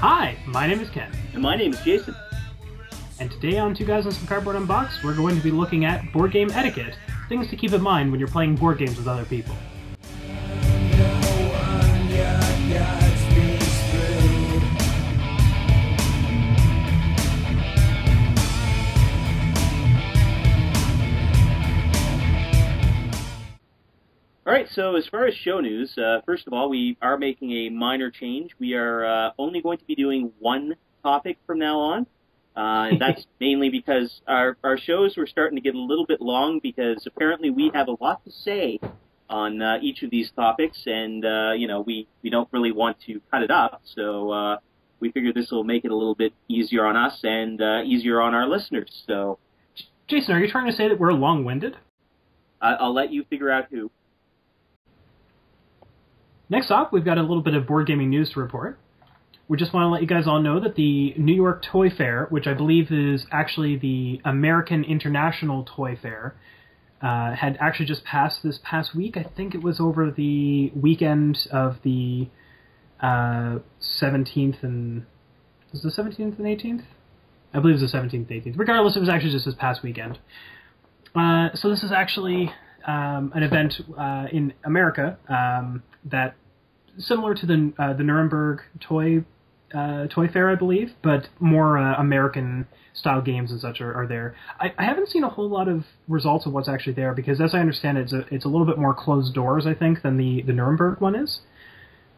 Hi, my name is Ken. And my name is Jason. And today on 2GASCB Cardboard Unboxed, we're going to be looking at board game etiquette, things to keep in mind when you're playing board games with other people. Alright, so as far as show news, first of all, we are making a minor change. We are only going to be doing one topic from now on. And that's mainly because our shows were starting to get a little bit long because apparently we have a lot to say on each of these topics, and we don't really want to cut it up, so we figured this will make it a little bit easier on us and easier on our listeners. So, Jason, are you trying to say that we're long-winded? I'll let you figure out who. Next up, we've got a little bit of board gaming news to report. We just want to let you guys all know that the New York Toy Fair, which I believe is actually the American International Toy Fair, had actually just passed this past week. I think it was over the weekend of the 17th and... Was it the 17th and 18th? I believe it was the 17th and 18th. Regardless, it was actually just this past weekend. So this is actually an event in America that similar to the Nuremberg Toy Fair, I believe, but more American-style games and such are there. I haven't seen a whole lot of results of what's actually there, because as I understand it, it's a little bit more closed doors, I think, than the Nuremberg one is.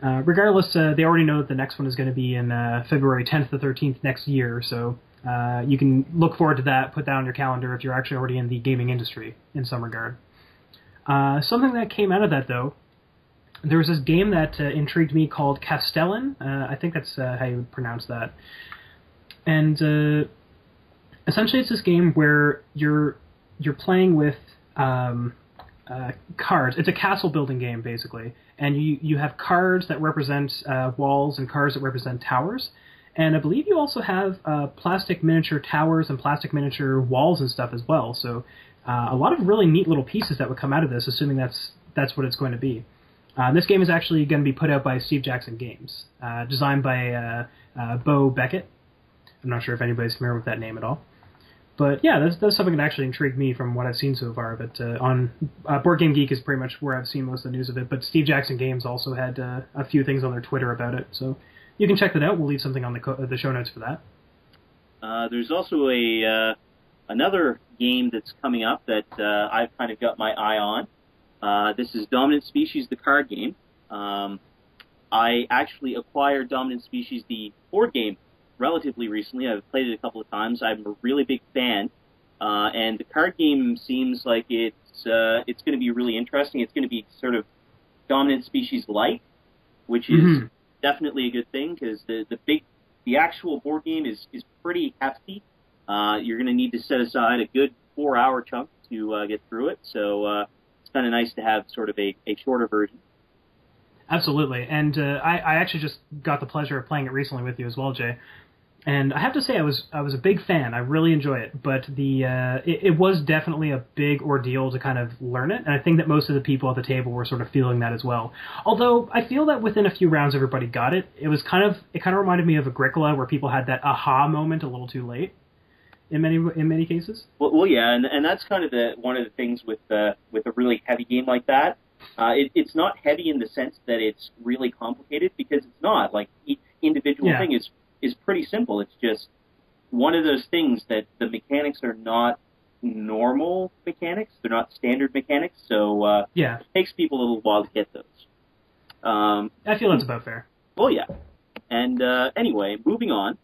Regardless, they already know that the next one is going to be in February 10th to 13th next year, so you can look forward to that, put that on your calendar if you're actually already in the gaming industry in some regard. Something that came out of that, though, there was this game that intrigued me called Castellan. I think that's how you would pronounce that. And essentially, it's this game where you're playing with cards. It's a castle building game, basically, and you have cards that represent walls and cards that represent towers. And I believe you also have plastic miniature towers and plastic miniature walls and stuff as well. So a lot of really neat little pieces that would come out of this, assuming that's what it's going to be. This game is actually going to be put out by Steve Jackson Games, designed by Bo Beckett. I'm not sure if anybody's familiar with that name at all. But yeah, that's something that actually intrigued me from what I've seen so far. But on Board Game Geek is pretty much where I've seen most of the news of it. But Steve Jackson Games also had a few things on their Twitter about it. So you can check that out. We'll leave something on the show notes for that. There's also another game that's coming up that I've kind of got my eye on. This is Dominant Species, the card game. I actually acquired Dominant Species, the board game, relatively recently. I've played it a couple of times. I'm a really big fan. And the card game seems like it's going to be really interesting. It's going to be sort of Dominant Species-like, which is definitely a good thing, because the actual board game is pretty hefty. You're going to need to set aside a good 4-hour chunk to get through it. So it's kind of nice to have sort of a shorter version. Absolutely, and I actually just got the pleasure of playing it recently with you as well, Jay. And I have to say, I was a big fan. I really enjoy it, but it was definitely a big ordeal to kind of learn it, and I think that most of the people at the table were sort of feeling that as well. Although I feel that within a few rounds, everybody got it. It kind of reminded me of Agricola, where people had that aha moment a little too late. In many cases. Well, yeah, and that's kind of one of the things with a really heavy game like that. It's not heavy in the sense that it's really complicated, because it's not. Like, each individual thing is pretty simple. It's just one of those things that the mechanics are not normal mechanics. They're not standard mechanics, so it takes people a little while to get those. I feel that's about fair. Well, yeah. And anyway, moving on.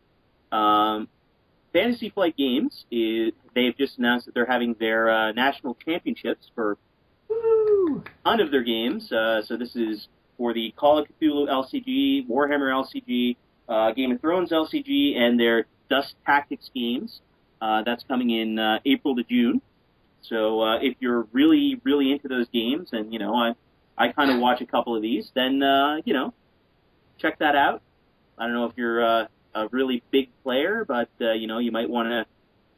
Fantasy Flight Games, they've just announced that they're having their national championships for a ton of their games. So this is for the Call of Cthulhu LCG, Warhammer LCG, Game of Thrones LCG, and their Dust Tactics games. That's coming in April to June. So if you're really, really into those games, and I kind of watch a couple of these, then check that out. I don't know if you're a really big player, but you might want to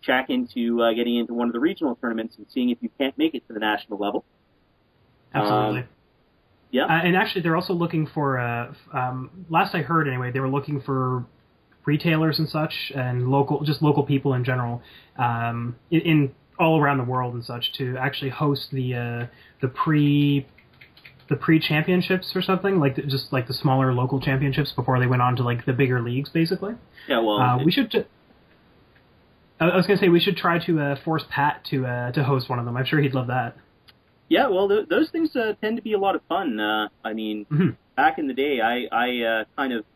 check into getting into one of the regional tournaments and seeing if you can't make it to the national level. Absolutely. Yeah. And actually, they're also looking for, last I heard anyway, they were looking for retailers and such, and local people in general, in all around the world and such, to actually host the pre-championships or something, just the smaller local championships before they went on to like the bigger leagues, basically. Yeah, well, we should. I was going to say we should try to force Pat to host one of them. I'm sure he'd love that. Yeah, well, those things tend to be a lot of fun. I mean, back in the day, I kind of,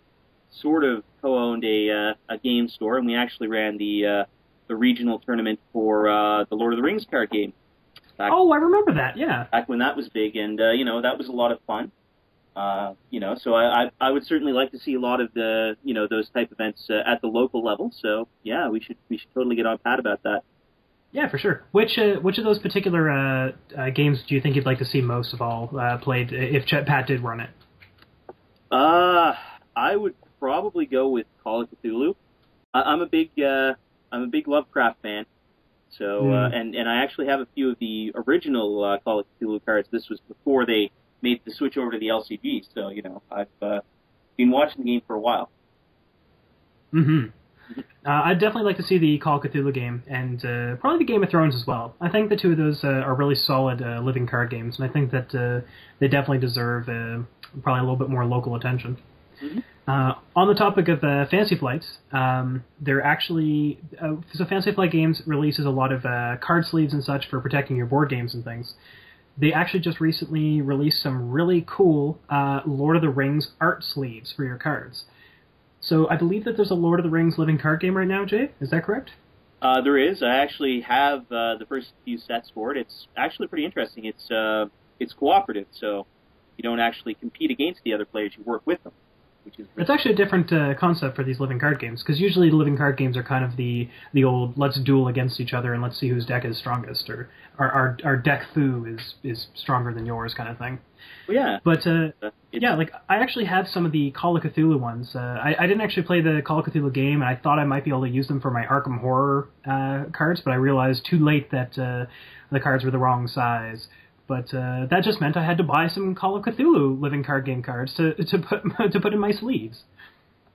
sort of co-owned a game store, and we actually ran the regional tournament for the Lord of the Rings card game. I remember that. Yeah. Back when that was big, and that was a lot of fun. So I would certainly like to see a lot of the those type events at the local level. So yeah, we should totally get on Pat about that. Yeah, for sure. Which of those particular games do you think you'd like to see most of all played if Pat did run it? I would probably go with Call of Cthulhu. I'm a big Lovecraft fan. So and I actually have a few of the original Call of Cthulhu cards. This was before they made the switch over to the LCG. So I've been watching the game for a while. I'd definitely like to see the Call of Cthulhu game, and probably the Game of Thrones as well. I think the two of those are really solid living card games, and I think that they definitely deserve probably a little bit more local attention. On the topic of Fantasy Flight, they're actually so Fantasy Flight Games releases a lot of card sleeves and such for protecting your board games and things. They actually just recently released some really cool Lord of the Rings art sleeves for your cards. So I believe that there's a Lord of the Rings living card game right now, Jay. Is that correct? There is. I actually have the first few sets for it. It's actually pretty interesting. It's cooperative, so you don't actually compete against the other players. You work with them. It's actually a different concept for these living card games, because usually living card games are kind of the old let's duel against each other and let's see whose deck is strongest, or our deck foo is stronger than yours kind of thing. Well, yeah. But I actually have some of the Call of Cthulhu ones. I didn't actually play the Call of Cthulhu game, and I thought I might be able to use them for my Arkham Horror cards, but I realized too late that the cards were the wrong size. But that just meant I had to buy some Call of Cthulhu living card game cards to put in my sleeves.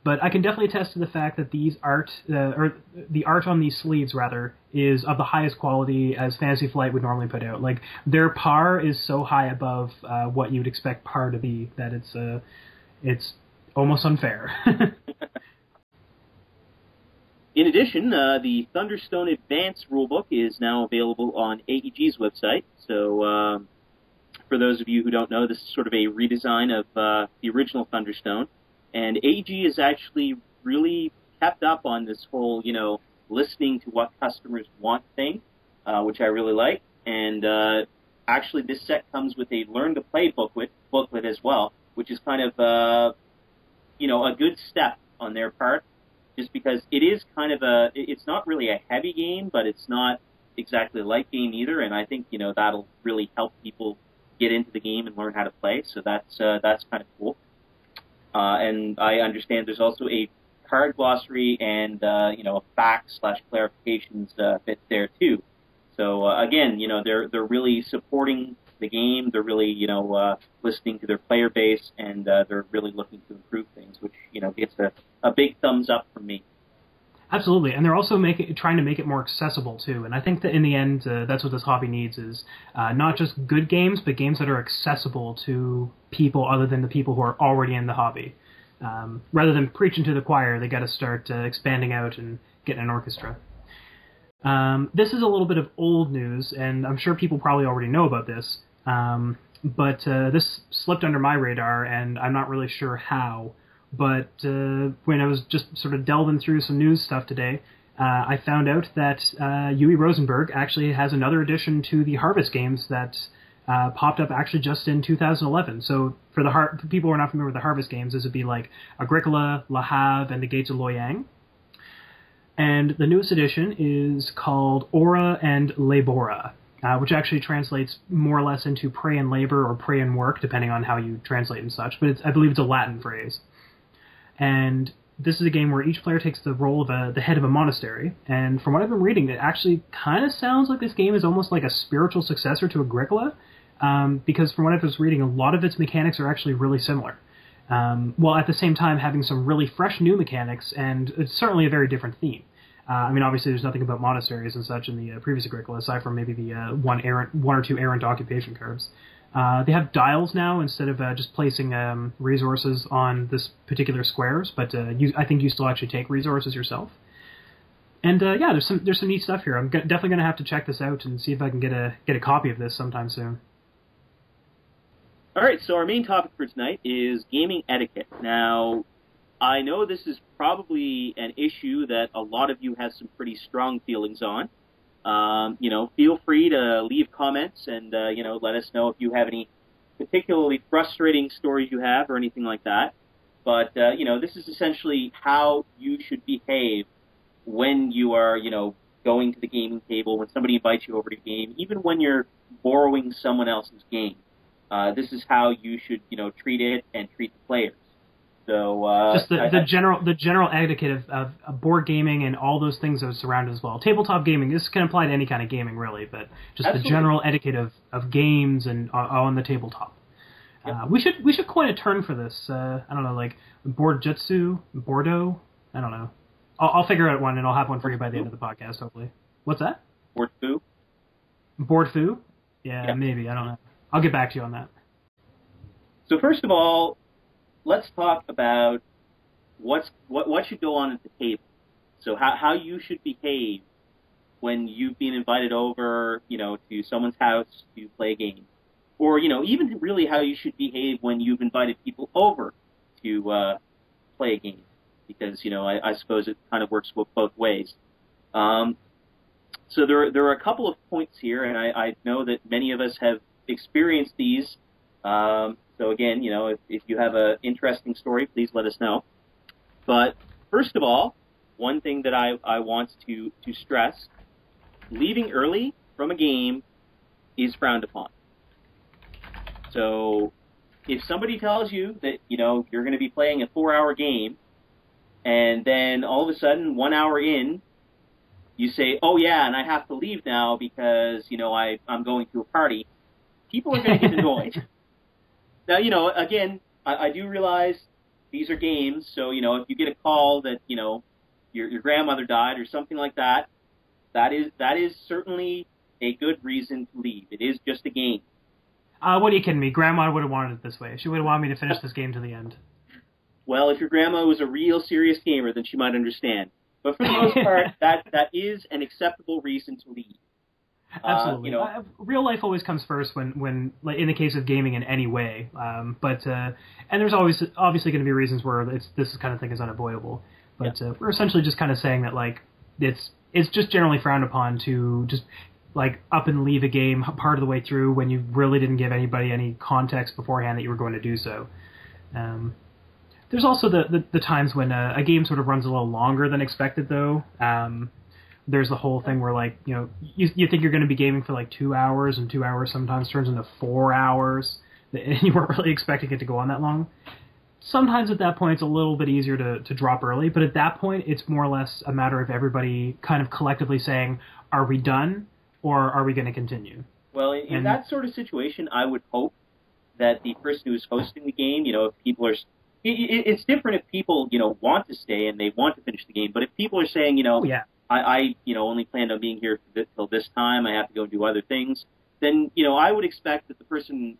But I can definitely attest to the fact that these art, or the art on these sleeves rather, is of the highest quality as Fantasy Flight would normally put out. Like their par is so high above what you'd expect par to be that it's almost unfair. In addition, the Thunderstone Advanced rulebook is now available on AEG's website. So, for those of you who don't know, this is sort of a redesign of the original Thunderstone. And AEG is actually really kept up on this whole, listening to what customers want thing, which I really like. And actually, this set comes with a Learn to Play booklet as well, which is kind of, a good step on their part. Just because it is kind of it's not really a heavy game, but it's not exactly a light game either, and I think, that'll really help people get into the game and learn how to play, so that's kind of cool. And I understand there's also a card glossary and, facts/clarifications bit there too. So, again, they're really supporting the game, they're really, listening to their player base, and they're really looking to improve things, which, gets a big thumbs up from me. Absolutely, and they're also trying to make it more accessible too. And I think that in the end, that's what this hobby needs: is not just good games, but games that are accessible to people other than the people who are already in the hobby. Rather than preaching to the choir, they got to start expanding out and getting an orchestra. This is a little bit of old news, and I'm sure people probably already know about this. But this slipped under my radar, and I'm not really sure how. But when I was just sort of delving through some news stuff today, I found out that Uwe Rosenberg actually has another addition to the Harvest games that popped up actually just in 2011. So for people who are not familiar with the Harvest games, this would be like Agricola, Le Havre, and the Gates of Loyang. And the newest edition is called Ora and Labora, which actually translates more or less into pray and labor or pray and work, depending on how you translate and such. But I believe it's a Latin phrase. And this is a game where each player takes the role of the head of a monastery. And from what I've been reading, it actually kind of sounds like this game is almost like a spiritual successor to Agricola, because from what I was reading, a lot of its mechanics are actually really similar. while at the same time having some really fresh new mechanics, and it's certainly a very different theme. I mean, obviously, there's nothing about monasteries and such in the previous Agricola, aside from maybe the one or two errant occupation cards. They have dials now instead of just placing resources on this particular squares, but I think you still actually take resources yourself. And yeah, there's some neat stuff here. I'm definitely going to have to check this out and see if I can get a copy of this sometime soon. All right, so our main topic for tonight is gaming etiquette. Now, I know this is probably an issue that a lot of you have some pretty strong feelings on. Feel free to leave comments and, let us know if you have any particularly frustrating stories you have or anything like that. But, this is essentially how you should behave when you are, going to the gaming table, when somebody invites you over to game, even when you're borrowing someone else's game. This is how you should, treat it and treat the players. So just the general etiquette of board gaming and all those things that are surrounded as well. Tabletop gaming, this can apply to any kind of gaming really, but just Absolutely. The general etiquette of games and on the tabletop. Yep. We should coin a term for this. I don't know, like board jutsu, Bordeaux. I don't know. I'll figure out one and I'll have one for you by the end of the podcast, hopefully. What's that? Board foo. Board foo? Yeah, maybe. I don't know. I'll get back to you on that. So first of all, let's talk about what should go on at the table. So how you should behave when you've been invited over, to someone's house to play a game. Or, even really how you should behave when you've invited people over to play a game. Because, I suppose it kind of works both ways. So there are a couple of points here, and I know that many of us have experienced these. So again, if you have an interesting story, please let us know. But first of all, one thing that I want to stress, leaving early from a game is frowned upon. So if somebody tells you that, you're going to be playing a 4-hour game, and then all of a sudden, 1 hour in, you say, oh yeah, and I have to leave now because, I'm going to a party, people are going to get annoyed. Now, again, I do realize these are games, so, if you get a call that, your grandmother died or something like that, that is certainly a good reason to leave. It is just a game. What are you kidding me? Grandma would have wanted it this way. She would have wanted me to finish this game to the end. Well, if your grandma was a real serious gamer, then she might understand. But for the most part, that is an acceptable reason to leave. Absolutely. Real life always comes first when like, in the case of gaming in any way. And there's always obviously going to be reasons where this kind of thing is unavoidable. But we're essentially just kind of saying that like it's just generally frowned upon to just like up and leave a game part of the way through when you really didn't give anybody any context beforehand that you were going to do so. There's also the times when a game sort of runs a little longer than expected though. There's the whole thing where, like, you think you're going to be gaming for, like, 2 hours, and 2 hours sometimes turns into 4 hours, and you weren't really expecting it to go on that long. Sometimes at that point it's a little bit easier to drop early, but at that point it's more or less a matter of everybody kind of collectively saying, are we done, or are we going to continue? Well, in that sort of situation, I would hope that the person who's hosting the game, if people are... It's different if people, want to stay and they want to finish the game, but if people are saying, I only planned on being here till this time, I have to go do other things, then, I would expect that the person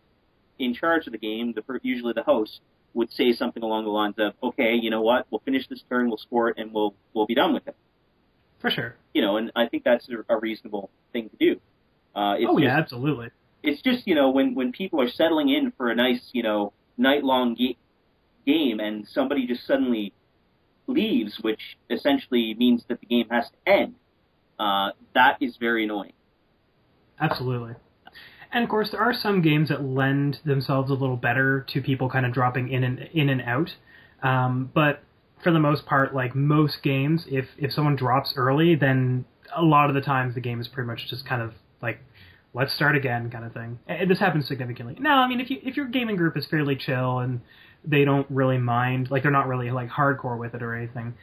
in charge of the game, usually the host, would say something along the lines of, okay, you know what, we'll finish this turn, we'll score it, and we'll be done with it. For sure. And I think that's a reasonable thing to do. Absolutely. It's just, when people are settling in for a nice, night-long game and somebody just suddenly leaves, which essentially means that the game has to end, that is very annoying. Absolutely. And of course, there are some games that lend themselves a little better to people kind of dropping in and out. But for the most part, like most games, if someone drops early, then a lot of the times the game is pretty much just kind of like, let's start again kind of thing. And this happens significantly. Now, I mean, if your gaming group is fairly chill and they don't really mind, like they're not really like hardcore with it or anything,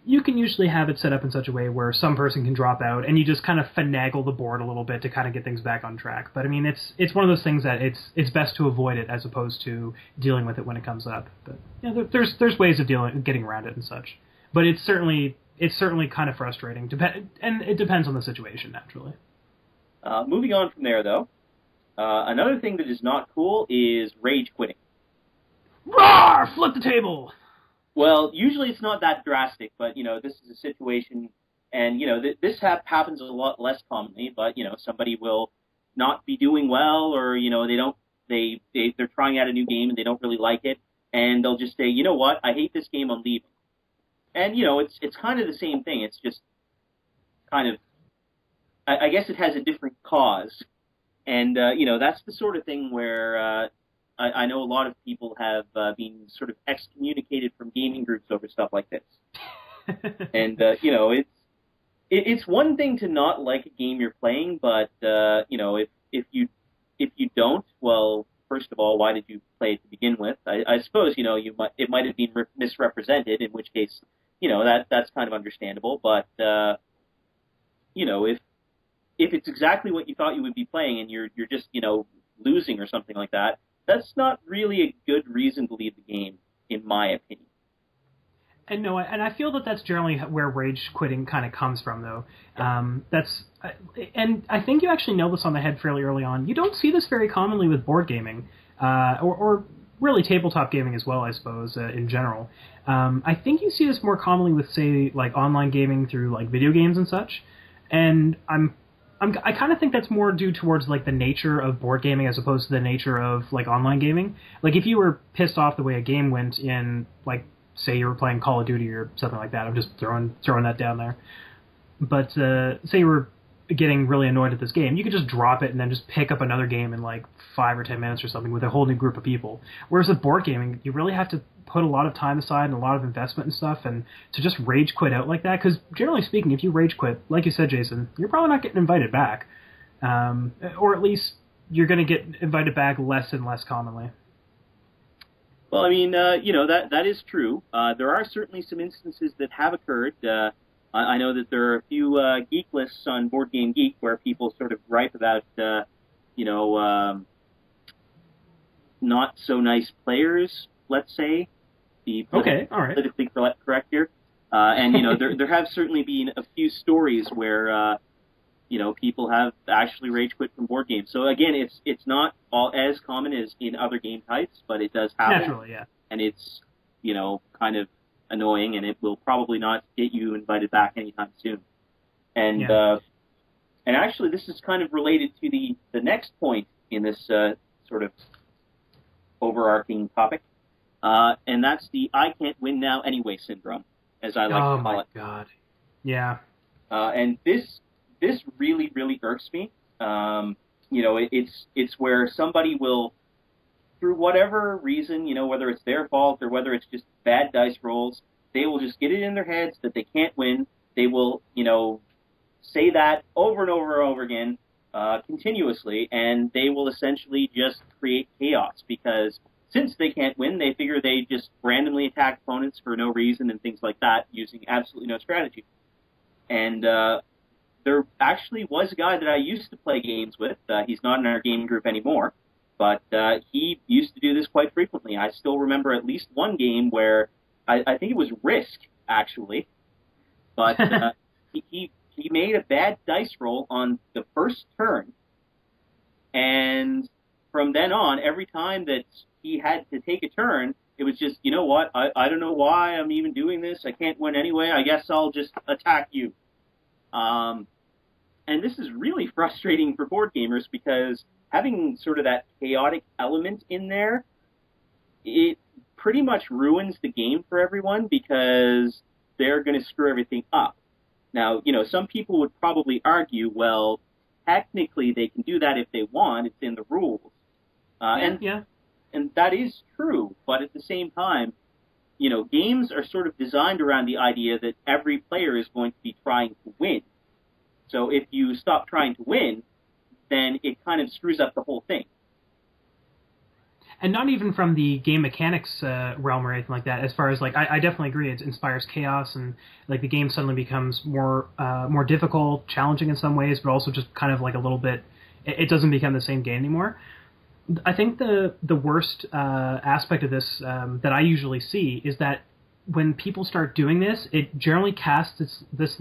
you can usually have it set up in such a way where some person can drop out, and you just kind of finagle the board a little bit to kind of get things back on track. But I mean, it's one of those things that it's best to avoid it as opposed to dealing with it when it comes up. But there's ways of getting around it and such. But it's certainly kind of frustrating, and it depends on the situation, naturally. Moving on from there, though, another thing that is not cool is rage quitting. Roar! Flip the table! Well, usually it's not that drastic, but, this is a situation, and, this happens a lot less commonly, but, somebody will not be doing well, or, they're trying out a new game and they don't really like it, and they'll just say, you know what, I hate this game, I'm leaving. And, it's kind of the same thing. It's just kind of, I guess it has a different cause. And, that's the sort of thing where I know a lot of people have been sort of excommunicated from gaming groups over stuff like this. And, it's one thing to not like a game you're playing, but, if you don't, well, first of all, why did you play it to begin with? I suppose, it might have been misrepresented, in which case, that's kind of understandable. But, if it's exactly what you thought you would be playing and you're just, losing or something like that, that's not really a good reason to leave the game, in my opinion. And no, and I feel that that's generally where rage quitting kind of comes from, though. And I think you actually nailed this on the head fairly early on. You don't see this very commonly with board gaming, or really tabletop gaming as well, I suppose, in general. I think you see this more commonly with, say, like online gaming through like video games and such. And I kind of think that's more due towards like the nature of board gaming as opposed to the nature of like online gaming. Like if you were pissed off the way a game went in, like say you were playing Call of Duty or something like that, I'm just throwing that down there. But say you were getting really annoyed at this game, you could just drop it and then just pick up another game in like 5 or 10 minutes or something with a whole new group of people. Whereas with board gaming, you really have to put a lot of time aside and a lot of investment and stuff, and to just rage quit out like that, because generally speaking, if you rage quit, like you said, Jason, you're probably not getting invited back. Or at least you're going to get invited back less and less commonly. Well, I mean, that is true. There are certainly some instances that have occurred. I know that there are a few geek lists on Board Game Geek where people sort of gripe about, not so nice players, let's say. Okay, all right. Politically correct here. And, there have certainly been a few stories where, people have actually rage quit from board games. So, again, it's not all as common as in other game types, but it does happen. Naturally, yeah. And it's, kind of annoying, and it will probably not get you invited back anytime soon. And and actually, this is kind of related to the next point in this sort of overarching topic, and that's the "I can't win now anyway" syndrome, as I like to call it. Oh my god, yeah. And this really, really irks me. It's where somebody will, through whatever reason, whether it's their fault or whether it's just bad dice rolls, they will just get it in their heads that they can't win. They will, say that over and over and over again, continuously, and they will essentially just create chaos because since they can't win, they figure they just randomly attack opponents for no reason and things like that using absolutely no strategy. And there actually was a guy that I used to play games with. He's not in our gaming group anymore. But he used to do this quite frequently. I still remember at least one game where I think it was Risk, actually. But he made a bad dice roll on the first turn. And from then on, every time that he had to take a turn, it was just, you know what, I don't know why I'm even doing this. I can't win anyway. I guess I'll just attack you. And this is really frustrating for board gamers because having sort of that chaotic element in there, it pretty much ruins the game for everyone because they're going to screw everything up. Now, some people would probably argue, well, technically they can do that if they want. It's in the rules. And that is true. But at the same time, games are sort of designed around the idea that every player is going to be trying to win. So if you stop trying to win, then it kind of screws up the whole thing. And not even from the game mechanics realm or anything like that. As far as like, I definitely agree. It inspires chaos, and like the game suddenly becomes more difficult, challenging in some ways, but also just kind of like a little bit. It doesn't become the same game anymore. I think the worst aspect of this that I usually see is that when people start doing this, it generally casts this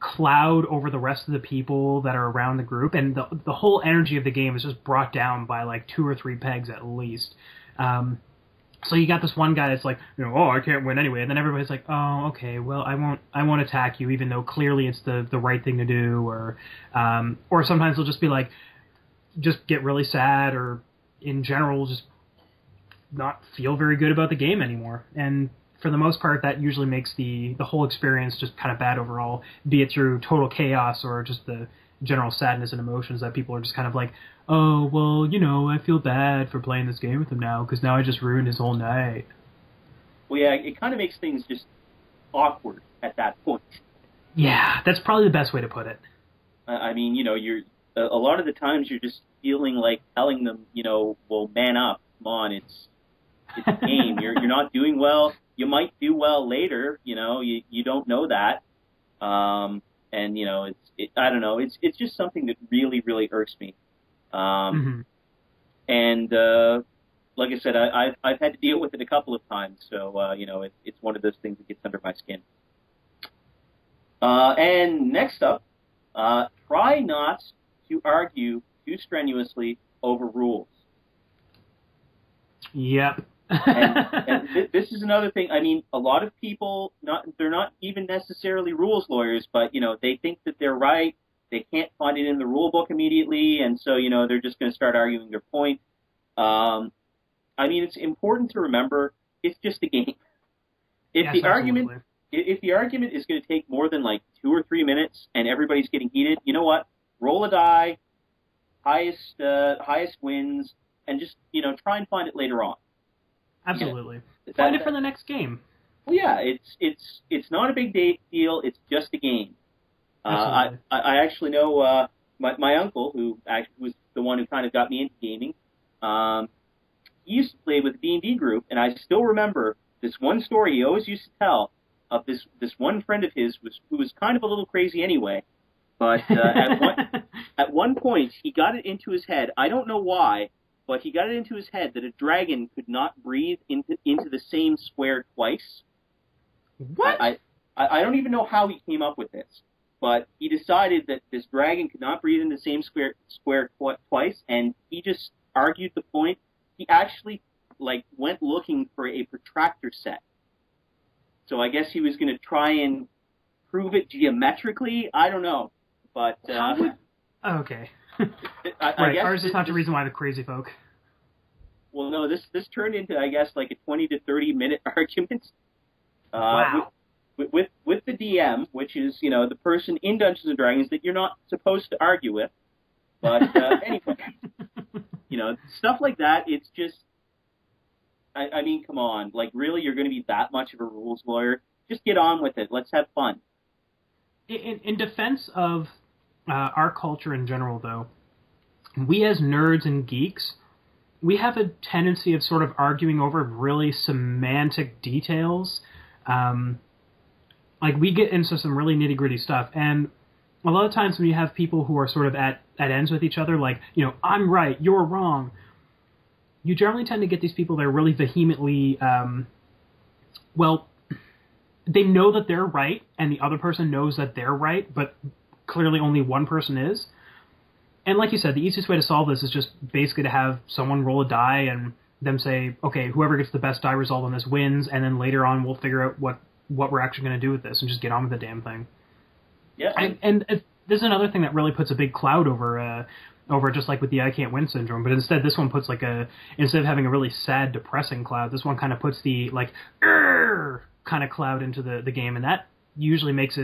cloud over the rest of the people that are around the group, and the whole energy of the game is just brought down by like 2 or 3 pegs at least. So you got this one guy that's like, oh, I can't win anyway, and then everybody's like, oh, okay, well, I won't attack you, even though clearly it's the right thing to do, or sometimes they'll just be like, just get really sad, or in general just not feel very good about the game anymore. And for the most part, that usually makes the whole experience just kind of bad overall, be it through total chaos or just the general sadness and emotions that people are just kind of like, oh, well, I feel bad for playing this game with him now because now I just ruined his whole night. Well, yeah, it kind of makes things just awkward at that point. Yeah, that's probably the best way to put it. I mean, you're a lot of the times you're just feeling like telling them, well, man up, come on, it's a game. You're not doing well. You might do well later, you don't know that. And, I don't know, it's just something that really, really irks me. And, like I said, I've had to deal with it a couple of times, so, it's one of those things that gets under my skin. And next up, try not to argue too strenuously over rules. Yep. and this is another thing. I mean, a lot of people, they're not even necessarily rules lawyers, but, they think that they're right. They can't find it in the rule book immediately, and so, they're just going to start arguing their point. I mean, it's important to remember it's just a game. If the argument is going to take more than like 2 or 3 minutes and everybody's getting heated, you know what? Roll a die, highest wins, and just try and find it later on. Absolutely. Find it for the next game. Well, yeah, it's not a big deal. It's just a game. I actually know my uncle, who actually was the one who kind of got me into gaming. He used to play with the D&D group, and I still remember this one story he always used to tell of this one friend of his who was kind of a little crazy anyway. But at one point, he got it into his head. I don't know why, but he got it into his head that a dragon could not breathe into the same square twice. What? I don't even know how he came up with this, but he decided that this dragon could not breathe in the same square twice, and he just argued the point. He actually went looking for a protractor set. So I guess he was going to try and prove it geometrically. I don't know, but okay. I guess ours is not the reason why the crazy folk. Well, no, this turned into, I guess, like a 20 to 30 minute argument. Wow. With the DM, which is the person in Dungeons and Dragons that you're not supposed to argue with. But anyway, stuff like that. It's just, I mean, come on, really, you're going to be that much of a rules lawyer? Just get on with it. Let's have fun. In defense of our culture in general, though, we as nerds and geeks, we have a tendency of sort of arguing over really semantic details. We get into some really nitty-gritty stuff, and a lot of times when you have people who are sort of at ends with each other, I'm right, you're wrong, you generally tend to get these people that are really vehemently, they know that they're right, and the other person knows that they're right, but clearly only one person is. And like you said, the easiest way to solve this is just basically to have someone roll a die and them say, okay, whoever gets the best die result on this wins, and then later on we'll figure out what we're actually going to do with this and just get on with the damn thing. Yeah. And this is another thing that really puts a big cloud over just like with the I can't win syndrome, but instead this one puts instead of having a really sad, depressing cloud, this one kind of puts the kind of cloud into the game, and that usually makes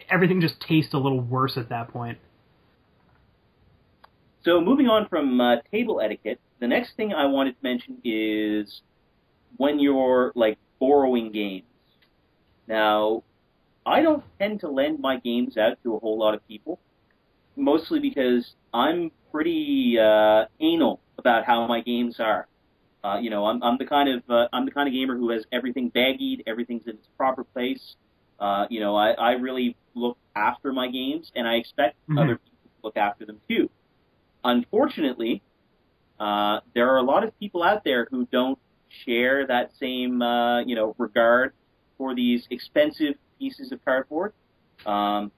everything just taste a little worse at that point. So moving on from table etiquette, the next thing I wanted to mention is when you're borrowing games. Now, I don't tend to lend my games out to a whole lot of people, mostly because I'm pretty anal about how my games are. I'm the kind of gamer who has everything baggied, everything's in its proper place. I really look after my games, and I expect other people to look after them too. Unfortunately, there are a lot of people out there who don't share that same, regard for these expensive pieces of cardboard. While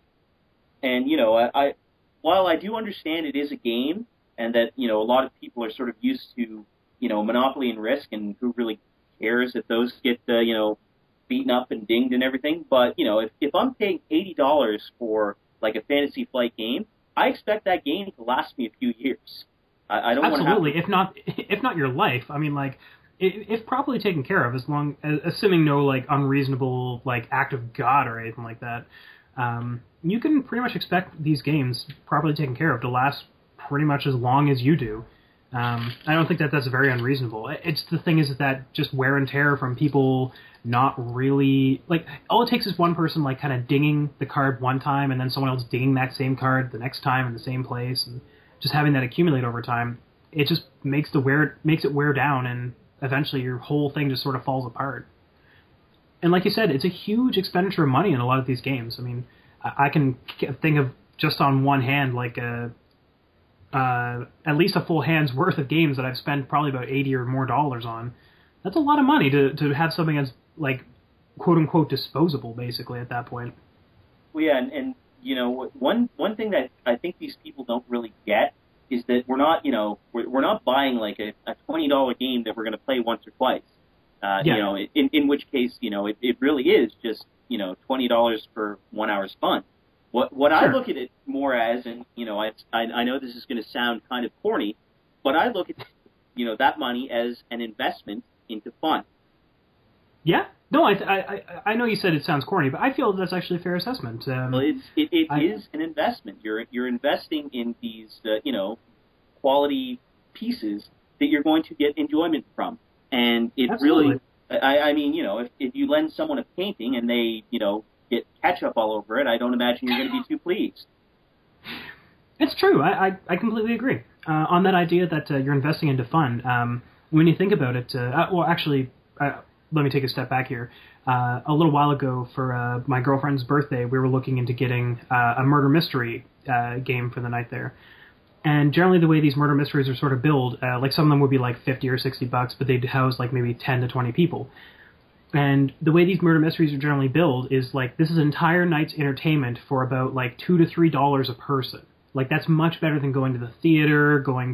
I do understand it is a game, and that, a lot of people are sort of used to, Monopoly and Risk, and who really cares if those get, beaten up and dinged and everything. But, if I'm paying $80 for, like, a Fantasy Flight game, I expect that game to last me a few years. I don't want to absolutely, if not your life. I mean, like, if properly taken care of, assuming no, like, unreasonable, like, act of God or anything like that, you can pretty much expect these games, properly taken care of, to last pretty much as long as you do. I don't think that's very unreasonable. It's the thing is that just wear and tear from people not really, like, all it takes is one person, like, kind of dinging the card one time, and then someone else dinging that same card the next time in the same place, and just having that accumulate over time. It just makes it wear down, and eventually your whole thing just sort of falls apart. And like you said, it's a huge expenditure of money in a lot of these games. I mean, I can think of just on one hand, like at least a full hand's worth of games that I've spent probably about $80 or more on. That's a lot of money to have something that's, like, quote unquote disposable, basically, at that point. Well, yeah, and one thing that I think these people don't really get is that we're not buying, like, a $20 game that we're going to play once or twice. In which case, it really is just, $20 for 1 hour's fun. What Sure. I look at it more as, and, I know this is going to sound kind of corny, but I look at, that money as an investment into fun. Yeah. No, I know you said it sounds corny, but I feel that's actually a fair assessment. Well, it is an investment. You're investing in these, quality pieces that you're going to get enjoyment from. And it Absolutely. really, I mean, if you lend someone a painting and they, get ketchup all over it, I don't imagine you're going to be too pleased. It's true. I completely agree on that idea that you're investing into fun. When you think about it, let me take a step back here. A little while ago, for my girlfriend's birthday, we were looking into getting a murder mystery game for the night there. And generally, the way these murder mysteries are sort of billed, like some of them would be like $50 or $60, but they'd house like maybe 10 to 20 people. And the way these murder mysteries are generally billed is like, this is an entire night's entertainment for about like $2 to $3 a person. Like, that's much better than going to the theater, going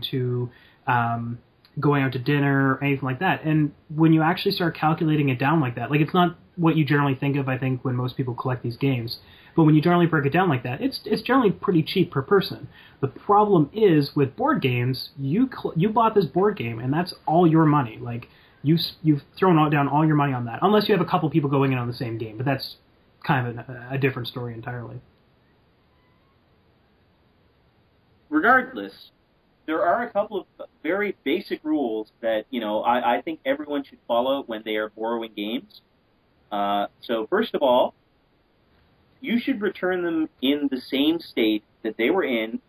out to dinner, or anything like that. And when you actually start calculating it down like that, like, it's not what you generally think of, I think, when most people collect these games. But when you generally break it down like that, it's generally pretty cheap per person. The problem is, with board games, you bought this board game, and that's all your money. Like, you've thrown down all your money on that, unless you have a couple people going in on the same game. But that's kind of a different story entirely. Regardless, there are a couple of very basic rules that, I think everyone should follow when they are borrowing games. So first of all, you should return them in the same state that they were in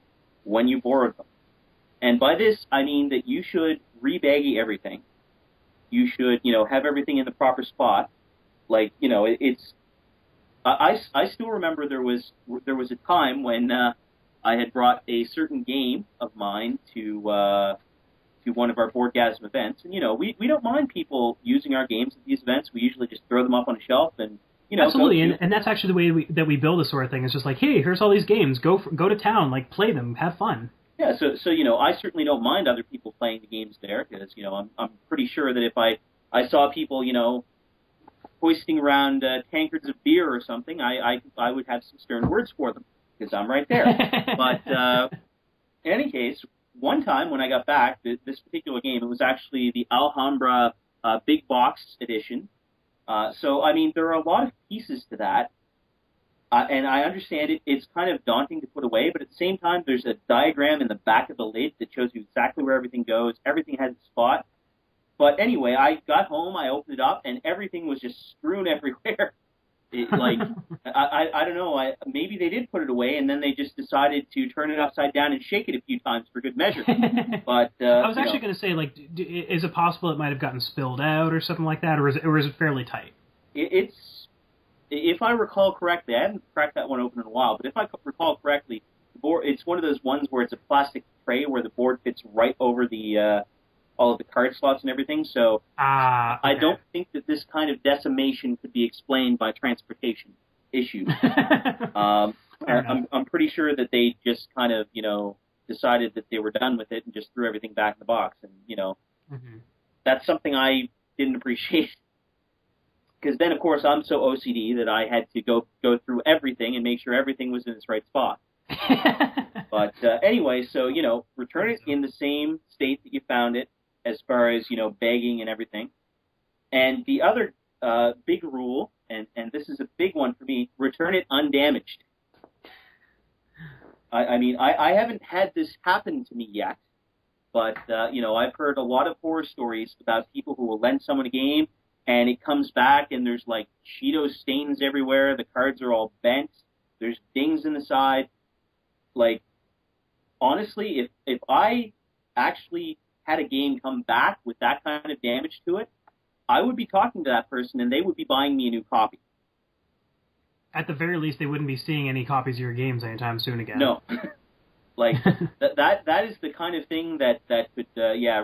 when you borrowed them. And by this, I mean that you should re-baggy everything. You should, have everything in the proper spot. Like, I still remember there was a time when I had brought a certain game of mine to one of our 2GASCB events, and we don't mind people using our games at these events. We usually just throw them up on a shelf and absolutely, and that's actually the way that we build this sort of thing. It's just like, hey, here's all these games. Go to town, like, play them, have fun. Yeah, so I certainly don't mind other people playing the games there, because I'm pretty sure that if I saw people hoisting around tankards of beer or something, I would have some stern words for them, because I'm right there. But in any case, one time when I got back, this particular game, it was actually the Alhambra Big Box Edition. So, I mean, there are a lot of pieces to that, and I understand it's kind of daunting to put away, but at the same time, there's a diagram in the back of the lid that shows you exactly where everything goes. Everything has a spot. But anyway, I got home, I opened it up, and everything was just strewn everywhere. I don't know, maybe they did put it away, and then they just decided to turn it upside down and shake it a few few times for good measure. But I was actually going to say, like, is it possible it might have gotten spilled out or something like that, or is it fairly tight? It's, if I recall correctly, I haven't cracked that one open in a while, but if I recall correctly, the board, it's one of those ones where it's a plastic tray where the board fits right over the all of the card slots and everything. So okay. I don't think that this kind of decimation could be explained by transportation issues. I'm pretty sure that they just kind of, decided that they were done with it and just threw everything back in the box. And, that's something I didn't appreciate. Because then, of course, I'm so OCD that I had to go through everything and make sure everything was in its right spot. But anyway, so, return it in the same state that you found it as far as, bagging and everything. And the other big rule, and this is a big one for me, return it undamaged. I mean, I haven't had this happen to me yet, but, I've heard a lot of horror stories about people who will lend someone a game, and it comes back, and there's, like, Cheeto stains everywhere, the cards are all bent, there's dings in the side. Like, honestly, if I actually had a game come back with that kind of damage to it, I would be talking to that person, and they would be buying me a new copy. At the very least, they wouldn't be seeing any copies of your games anytime soon again. No. Like, that is the kind of thing that could,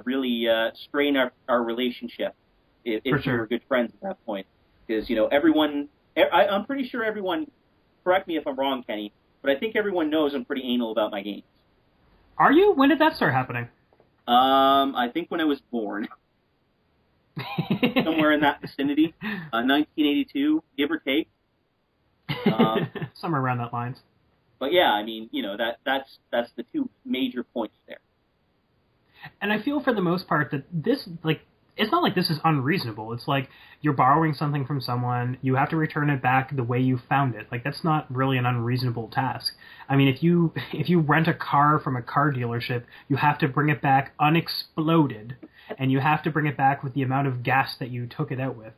really strain our relationship if we were good friends at that point. Because, everyone, I'm pretty sure everyone, correct me if I'm wrong, Kenny, but I think everyone knows I'm pretty anal about my games. Are you? When did that start happening? I think when I was born. Somewhere in that vicinity. 1982, give or take. Somewhere around that lines. But yeah, I mean, that's the two major points there. And I feel for the most part that this, like, it's not like this is unreasonable. It's like you're borrowing something from someone, you have to return it back the way you found it. Like, that's not really an unreasonable task. I mean, if you rent a car from a car dealership, you have to bring it back unexploded, and you have to bring it back with the amount of gas that you took it out with.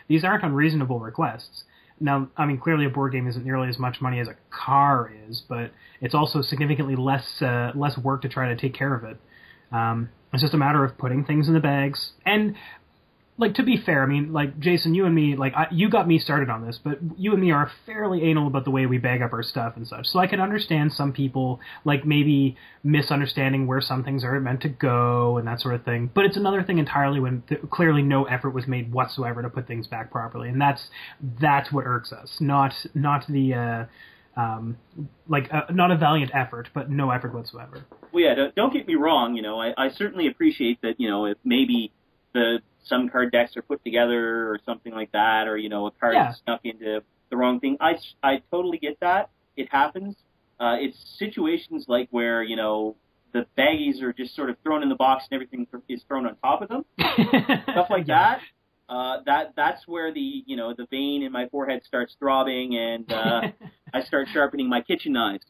These aren't unreasonable requests. Now, I mean, clearly a board game isn't nearly as much money as a car is, but it's also significantly less work to try to take care of it. It's just a matter of putting things in the bags. And, like, to be fair, I mean, like, Jason, you and me, like, you got me started on this, but you and me are fairly anal about the way we bag up our stuff and such. So I can understand some people, like, maybe misunderstanding where some things are meant to go and that sort of thing. But it's another thing entirely when clearly no effort was made whatsoever to put things back properly. And that's what irks us. Not the... not a valiant effort, but no effort whatsoever. Well, yeah, don't get me wrong. I certainly appreciate that. If maybe some card decks are put together or something like that, or a card is snuck into the wrong thing. I totally get that. It happens. It's situations like where the baggies are just sort of thrown in the box and everything is thrown on top of them, stuff like that. That's where the vein in my forehead starts throbbing, and I start sharpening my kitchen knives.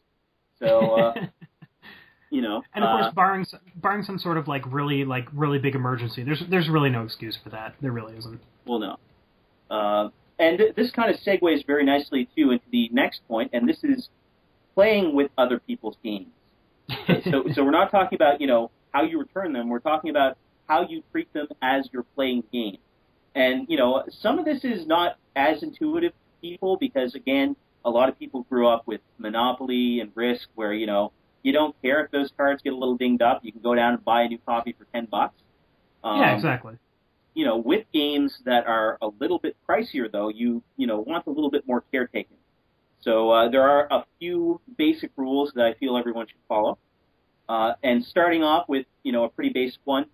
So, And of course, barring some sort of really big emergency, there's really no excuse for that. There really isn't. Well, no. And this kind of segues very nicely too into the next point, and this is playing with other people's games. So we're not talking about how you return them. We're talking about how you treat them as you're playing the game. And, some of this is not as intuitive to people because, again, a lot of people grew up with Monopoly and Risk where, you don't care if those cards get a little dinged up. You can go down and buy a new copy for $10. Yeah, exactly. With games that are a little bit pricier, though, you want a little bit more caretaking. So there are a few basic rules that I feel everyone should follow. And starting off with, a pretty basic one,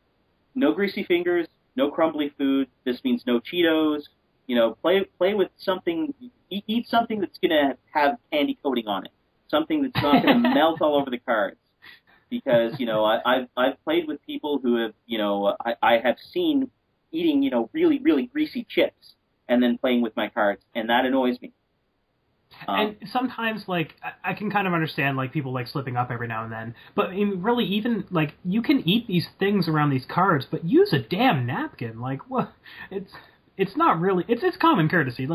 no greasy fingers, no crumbly food. This means no Cheetos. Play with something. Eat something that's going to have candy coating on it. Something that's not going to melt all over the cards. Because I've played with people who have I have seen eating really really greasy chips and then playing with my cards, and that annoys me. And sometimes, I can kind of understand, people, slipping up every now and then. But, I mean, really, even, you can eat these things around these cards, but use a damn napkin. What? It's not really... It's common courtesy.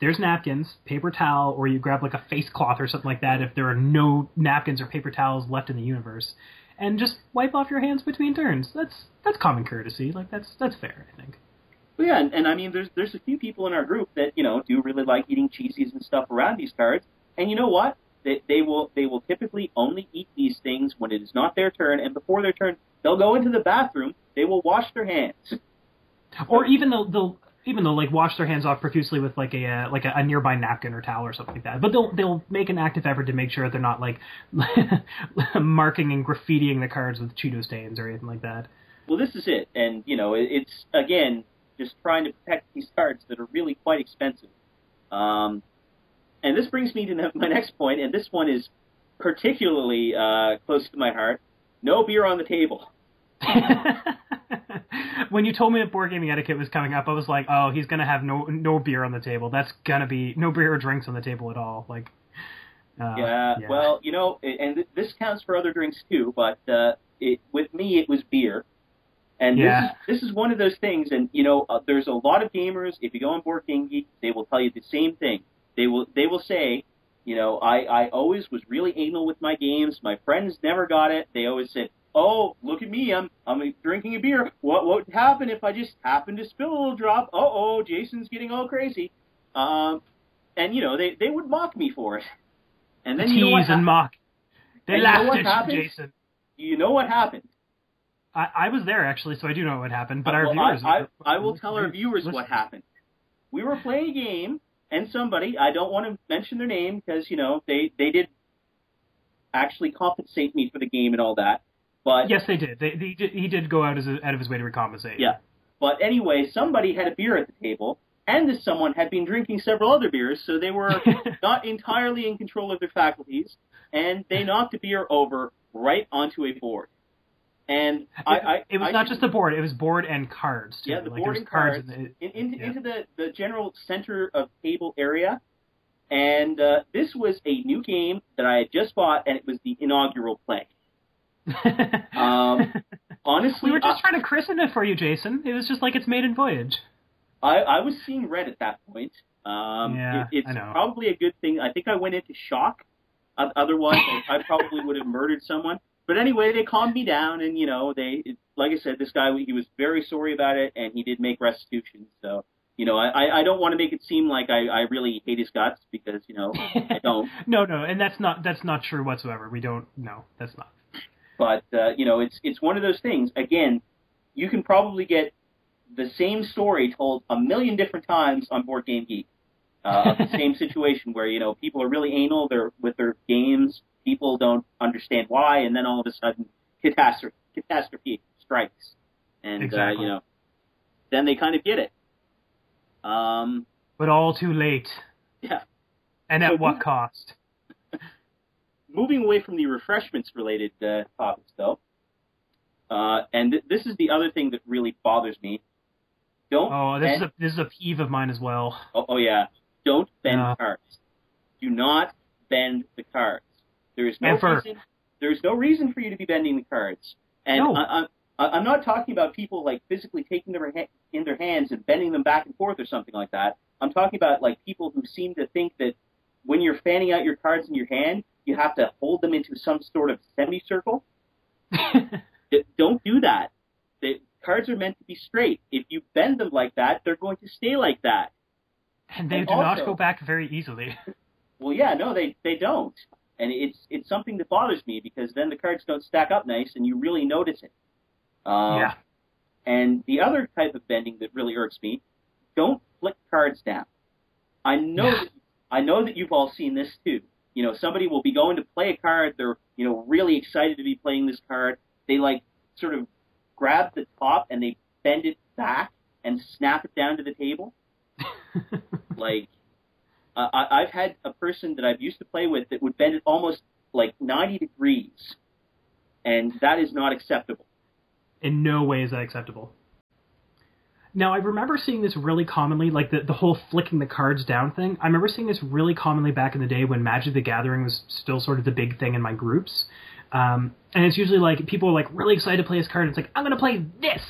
there's napkins, paper towel, or you grab like a face cloth or something like that if there are no napkins or paper towels left in the universe, and just wipe off your hands between turns. That's common courtesy. Like that's fair, I think. Well, yeah, and I mean, there's a few people in our group that do really like eating cheesies and stuff around these cards, and you know what? They will typically only eat these things when it is not their turn, and before their turn, they'll go into the bathroom. They will wash their hands, or even they'll like wash their hands off profusely with like a nearby napkin or towel or something like that. But they'll make an active effort to make sure they're not like marking and graffitiing the cards with Cheeto stains or anything like that. Well, this is it, and it's again just trying to protect these cards that are really quite expensive. And this brings me to my next point, and this one is particularly close to my heart. No beer on the table. When you told me that board gaming etiquette was coming up, I was like, oh, he's going to have no beer on the table. That's going to be no beer or drinks on the table at all. Like, yeah, well, and this counts for other drinks too, but with me it was beer. And this is one of those things, and there's a lot of gamers. If you go on Board Game Geek, they will tell you the same thing. They will say, I always was really anal with my games. My friends never got it. They always said, oh, look at me, I'm drinking a beer. What would happen if I just happened to spill a little drop? Oh, Jason's getting all crazy. And they would mock me for it. And then tease and mock. They laughed at you, Jason. You know what happened? I was there, actually, so I do know what happened, but our viewers... I will tell our viewers what happened. We were playing a game, and somebody, I don't want to mention their name, because, they did actually compensate me for the game and all that, but... Yes, they did. He did go out of his way to recompensate. Yeah. But anyway, somebody had a beer at the table, and this someone had been drinking several other beers, so they were not entirely in control of their faculties, and they knocked a beer over right onto a board. And it was not just the board; it was board and cards too. Yeah, the board and cards into the general center of table area. And this was a new game that I had just bought, and it was the inaugural play. Honestly, we were just trying to christen it for you, Jason. It was just like its maiden voyage. I was seeing red at that point. It's I know. Probably a good thing. I think I went into shock. Otherwise, I probably would have murdered someone. But anyway, they calmed me down, and, like I said, this guy, he was very sorry about it, and he did make restitution. So, I don't want to make it seem like I really hate his guts, because, I don't. No, and that's not true whatsoever. We don't, no, that's not. But, it's one of those things. Again, you can probably get the same story told a million different times on Board Game Geek. Of the same situation where, people are really anal with their games. People don't understand why, and then all of a sudden, catastrophe strikes, and exactly. Then they kind of get it. But all too late. Yeah. And at what cost? Moving away from the refreshments-related topics, though, and this is the other thing that really bothers me. This is a peeve of mine as well. Oh yeah. Don't bend cards. Do not bend the cards. There's no reason for you to be bending the cards. And no. I'm not talking about people like physically taking them in their hands and bending them back and forth or something like that. I'm talking about like people who seem to think that when you're fanning out your cards in your hand, you have to hold them into some sort of semicircle. Don't do that. The cards are meant to be straight. If you bend them like that, they're going to stay like that. And they do not go back very easily. Well, yeah, no, they don't. And it's something that bothers me, because then the cards don't stack up nice, and you really notice it. Yeah. And the other type of bending that really irks me, don't flick cards down. I know that you've all seen this too. Somebody will be going to play a card. They're really excited to be playing this card. They like sort of grab the top and they bend it back and snap it down to the table. Like. I've had a person that I've used to play with that would bend it almost like 90 degrees, and that is not acceptable. In no way is that acceptable. Now, I remember seeing this really commonly, like the whole flicking the cards down thing. I remember seeing this really commonly back in the day when Magic the Gathering was still sort of the big thing in my groups. And it's usually like people are like really excited to play this card. And it's like, I'm going to play this!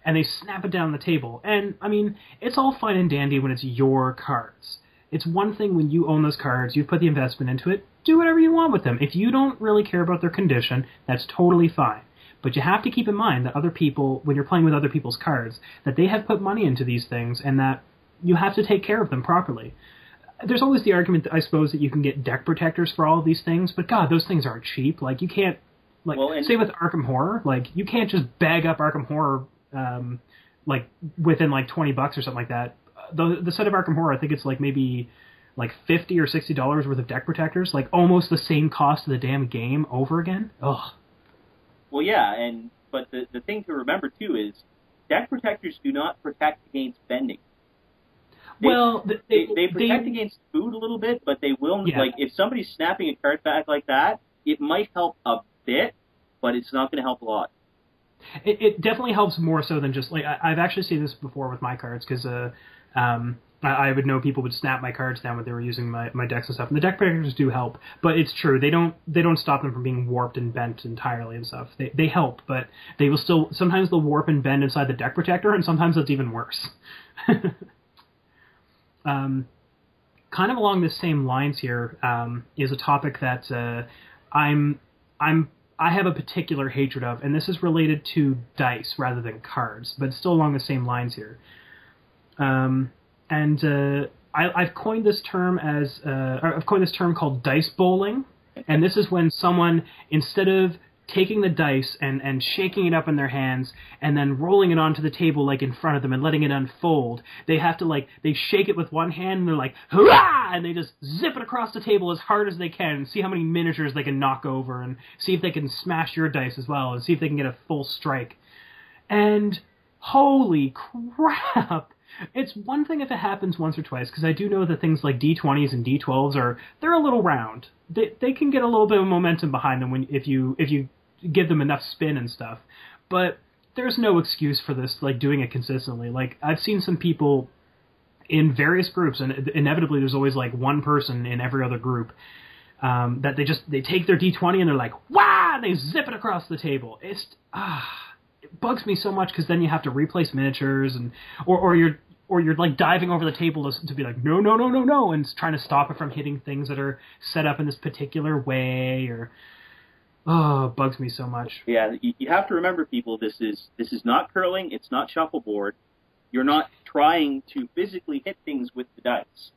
And they snap it down the table. And, I mean, it's all fine and dandy when it's your cards. It's one thing when you own those cards, you've put the investment into it, do whatever you want with them. If you don't really care about their condition, that's totally fine. But you have to keep in mind that other people, when you're playing with other people's cards, that they have put money into these things and that you have to take care of them properly. There's always the argument, I suppose, that you can get deck protectors for all of these things, but God, those things aren't cheap. Like, you can't, like, say with Arkham Horror, like, you can't just bag up Arkham Horror, like, within, like, $20 or something like that. The set of Arkham Horror, I think it's, like, maybe, like, $50 or $60 worth of deck protectors, like, almost the same cost of the damn game over again. Ugh. Well, yeah, but the thing to remember, too, is deck protectors do not protect against bending. They protect against food a little bit, but they will, like, if somebody's snapping a card back like that, it might help a bit, but it's not going to help a lot. It definitely helps more so than just, like, I've actually seen this before with my cards, because I would know people would snap my cards down when they were using my decks and stuff, and the deck protectors do help, but it's true, they don't stop them from being warped and bent entirely and stuff. They help, but they will still, sometimes they'll warp and bend inside the deck protector, and sometimes it's even worse. Kind of along the same lines here is a topic that I have a particular hatred of, and this is related to dice rather than cards, but still along the same lines here. I've coined this term called dice bowling, and this is when someone, instead of taking the dice and shaking it up in their hands and then rolling it onto the table, like, in front of them and letting it unfold, they have to, like, they shake it with one hand and they're like, hurrah! And they just zip it across the table as hard as they can and see how many miniatures they can knock over and see if they can smash your dice as well and see if they can get a full strike. And holy crap! It's one thing if it happens once or twice, because I do know that things like D20s and D12s they're a little round. They can get a little bit of momentum behind them if you give them enough spin and stuff. But there's no excuse for this, like, doing it consistently. Like, I've seen some people in various groups, and inevitably there's always, like, one person in every other group, that they take their D20 and they're like, wah! And they zip it across the table. It bugs me so much, because then you have to replace miniatures, and or you're like diving over the table to be like, no, and trying to stop it from hitting things that are set up in this particular way, or it bugs me so much. Yeah, you have to remember, people, this is not curling, it's not shuffleboard. You're not trying to physically hit things with the dice.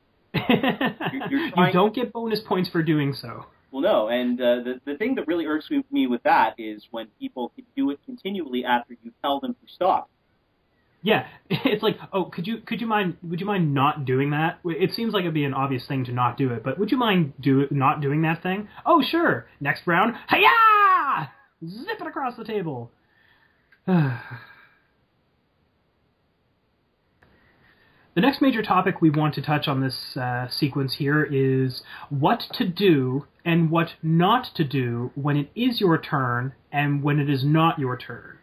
You don't get bonus points for doing so. Well, no, and the thing that really irks me with that is when people do it continually after you tell them to stop. Yeah, it's like, oh, would you mind not doing that? It seems like it'd be an obvious thing to not do it, but would you mind not doing that thing? Oh, sure. Next round, hi-ya! Zip it across the table. The next major topic we want to touch on this sequence here is what to do and what not to do when it is your turn and when it is not your turn.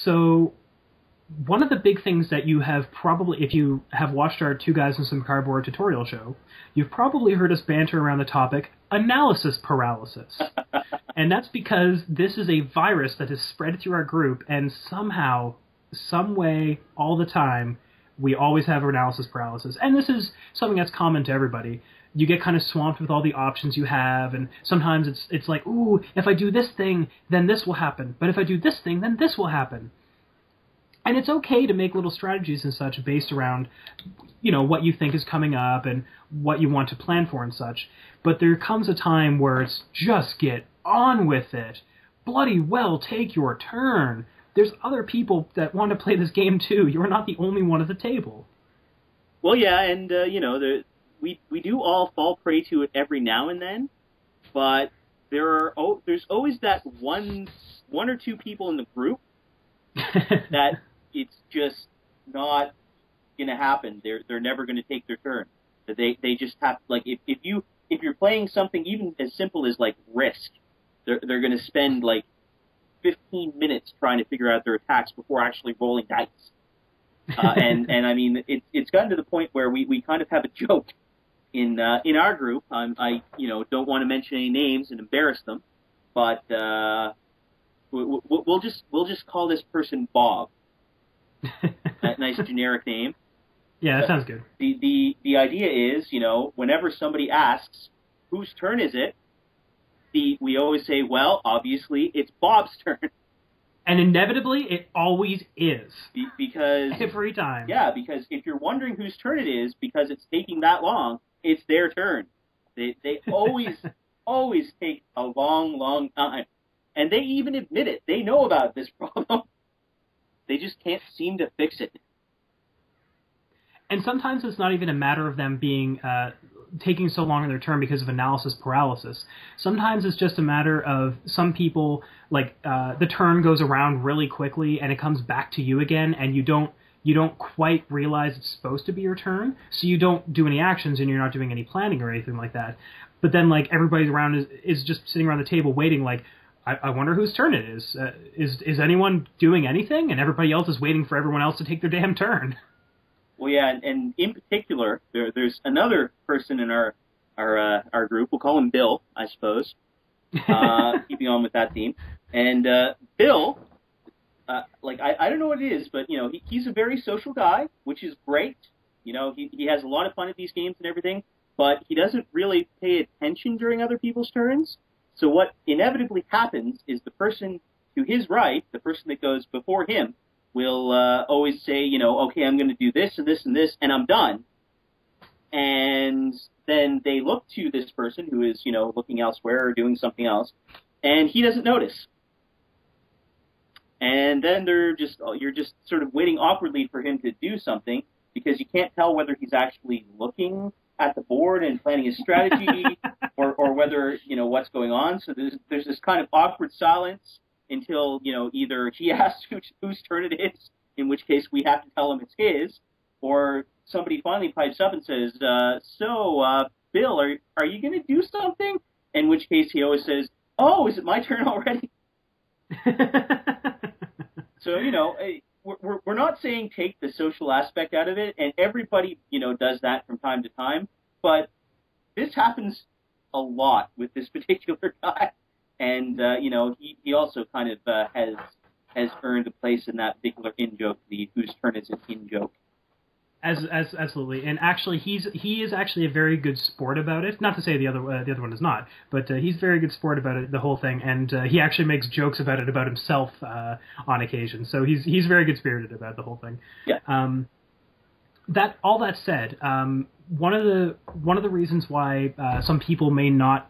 So, one of the big things that you have probably, if you have watched our 2 Guys and Some Cardboard tutorial show, you've probably heard us banter around the topic analysis paralysis. And that's because this is a virus that is spread through our group, and somehow, some way, all the time, we always have analysis paralysis. And this is something that's common to everybody. You get kind of swamped with all the options you have, and sometimes it's like, ooh, if I do this thing, then this will happen. But if I do this thing, then this will happen. And it's okay to make little strategies and such based around, what you think is coming up and what you want to plan for and such. But there comes a time where it's just get on with it. Bloody well, take your turn. There's other people that want to play this game too. You're not the only one at the table. Well, yeah, and, we do all fall prey to it every now and then, but there's always that one or two people in the group that it's just not going to happen. They're never going to take their turn. They just have, like, if you're playing something even as simple as, like, Risk, they're going to spend, like, 15 minutes trying to figure out their attacks before actually rolling dice. And I mean, it's gotten to the point where we kind of have a joke in our group. I don't want to mention any names and embarrass them, but we'll just call this person Bob. That nice generic name. Yeah, that sounds good. The idea is, whenever somebody asks, whose turn is it, we always say, well, obviously, it's Bob's turn. And inevitably, it always is. Because every time. Yeah, because if you're wondering whose turn it is because it's taking that long, it's their turn. They always take a long, long time. And they even admit it. They know about this problem. They just can't seem to fix it. And sometimes it's not even a matter of them being taking so long in their turn because of analysis paralysis. Sometimes it's just a matter of some people, like the turn goes around really quickly and it comes back to you again, and you don't quite realize it's supposed to be your turn, so you don't do any actions and you're not doing any planning or anything like that. But then like everybody around is just sitting around the table waiting, like, I wonder whose turn it is. Is anyone doing anything? And everybody else is waiting for everyone else to take their damn turn. Well, yeah, and in particular, there's another person in our group. We'll call him Bill, I suppose. Keeping on with that theme, and Bill, I don't know what it is, but he's a very social guy, which is great. He has a lot of fun at these games and everything, but he doesn't really pay attention during other people's turns. So what inevitably happens is the person to his right, the person that goes before him, will always say, okay, I'm going to do this and this and this, and I'm done. And then they look to this person who is, looking elsewhere or doing something else, and he doesn't notice. And then you're just sort of waiting awkwardly for him to do something because you can't tell whether he's actually looking at the board and planning his strategy or whether, what's going on. So there's this kind of awkward silence until, either he asks whose turn it is, in which case we have to tell him it's his, or somebody finally pipes up and says, Bill, are you going to do something? In which case he always says, oh, is it my turn already? So, we're not saying take the social aspect out of it, and everybody, does that from time to time, but this happens a lot with this particular guy. And, he also kind of has earned a place in that particular in-joke, the whose turn is it in-joke. Absolutely, and actually, he is actually a very good sport about it. Not to say the other one is not, but he's a very good sport about it, the whole thing, and he actually makes jokes about it about himself on occasion. So he's very good spirited about the whole thing. Yeah. All that said, one of the reasons why some people may not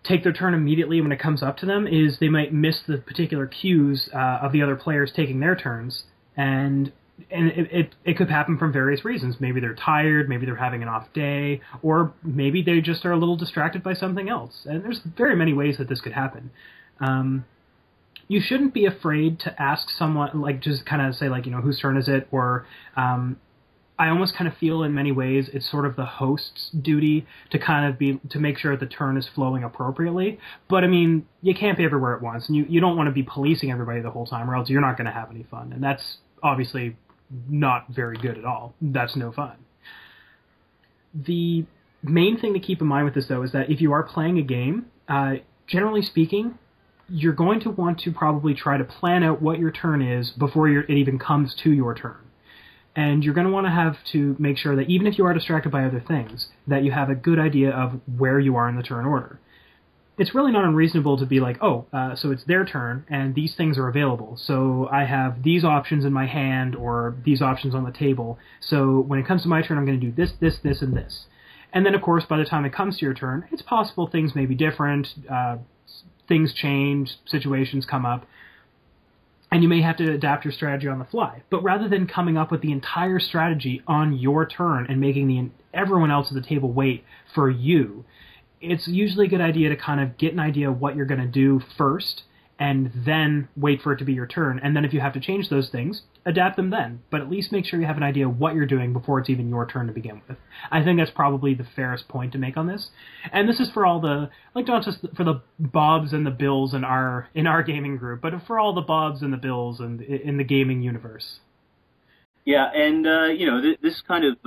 take their turn immediately when it comes up to them is they might miss the particular cues of the other players taking their turns, and it could happen from various reasons. Maybe they're tired, maybe they're having an off day, or maybe they just are a little distracted by something else. And there's very many ways that this could happen. You shouldn't be afraid to ask someone, like, just kind of say, like, whose turn is it? Or I almost kind of feel in many ways it's sort of the host's duty to kind of to make sure the turn is flowing appropriately. But I mean, you can't be everywhere at once, and you don't want to be policing everybody the whole time, or else you're not going to have any fun. And that's obviously not very good at all. That's no fun. The main thing to keep in mind with this, though, is that if you are playing a game, generally speaking, you're going to want to probably try to plan out what your turn is before it even comes to your turn. And you're going to want to have to make sure that even if you are distracted by other things, that you have a good idea of where you are in the turn order. It's really not unreasonable to be like, so it's their turn, and these things are available. So I have these options in my hand, or these options on the table. So when it comes to my turn, I'm going to do this, this, this, and this. And then, of course, by the time it comes to your turn, it's possible things may be different, things change, situations come up, and you may have to adapt your strategy on the fly. But rather than coming up with the entire strategy on your turn and making everyone else at the table wait for you, it's usually a good idea to kind of get an idea of what you're going to do first, and then wait for it to be your turn. And then if you have to change those things, adapt them then. But at least make sure you have an idea of what you're doing before it's even your turn to begin with. I think that's probably the fairest point to make on this. And this is for all the, like, not just for the Bobs and the Bills in our gaming group, but for all the Bobs and the Bills in the gaming universe. Yeah, and, this kind of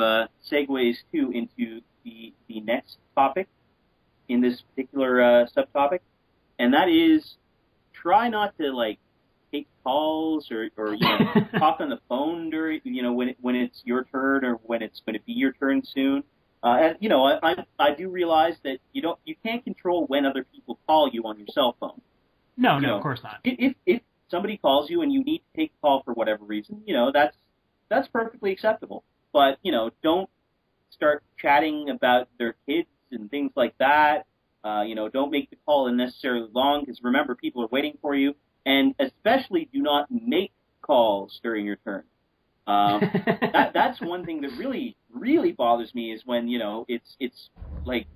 segues, too, into the next topic in this particular subtopic, and that is try not to, take calls or talk on the phone during when it's your turn or when it's going to be your turn soon. And I do realize that you can't control when other people call you on your cell phone. No, of course not. If somebody calls you and you need to take a call for whatever reason, that's perfectly acceptable. But don't start chatting about their kids and things like that. Don't make the call unnecessarily long because remember, people are waiting for you. And especially do not make calls during your turn. That's one thing that really, really bothers me is when, it's like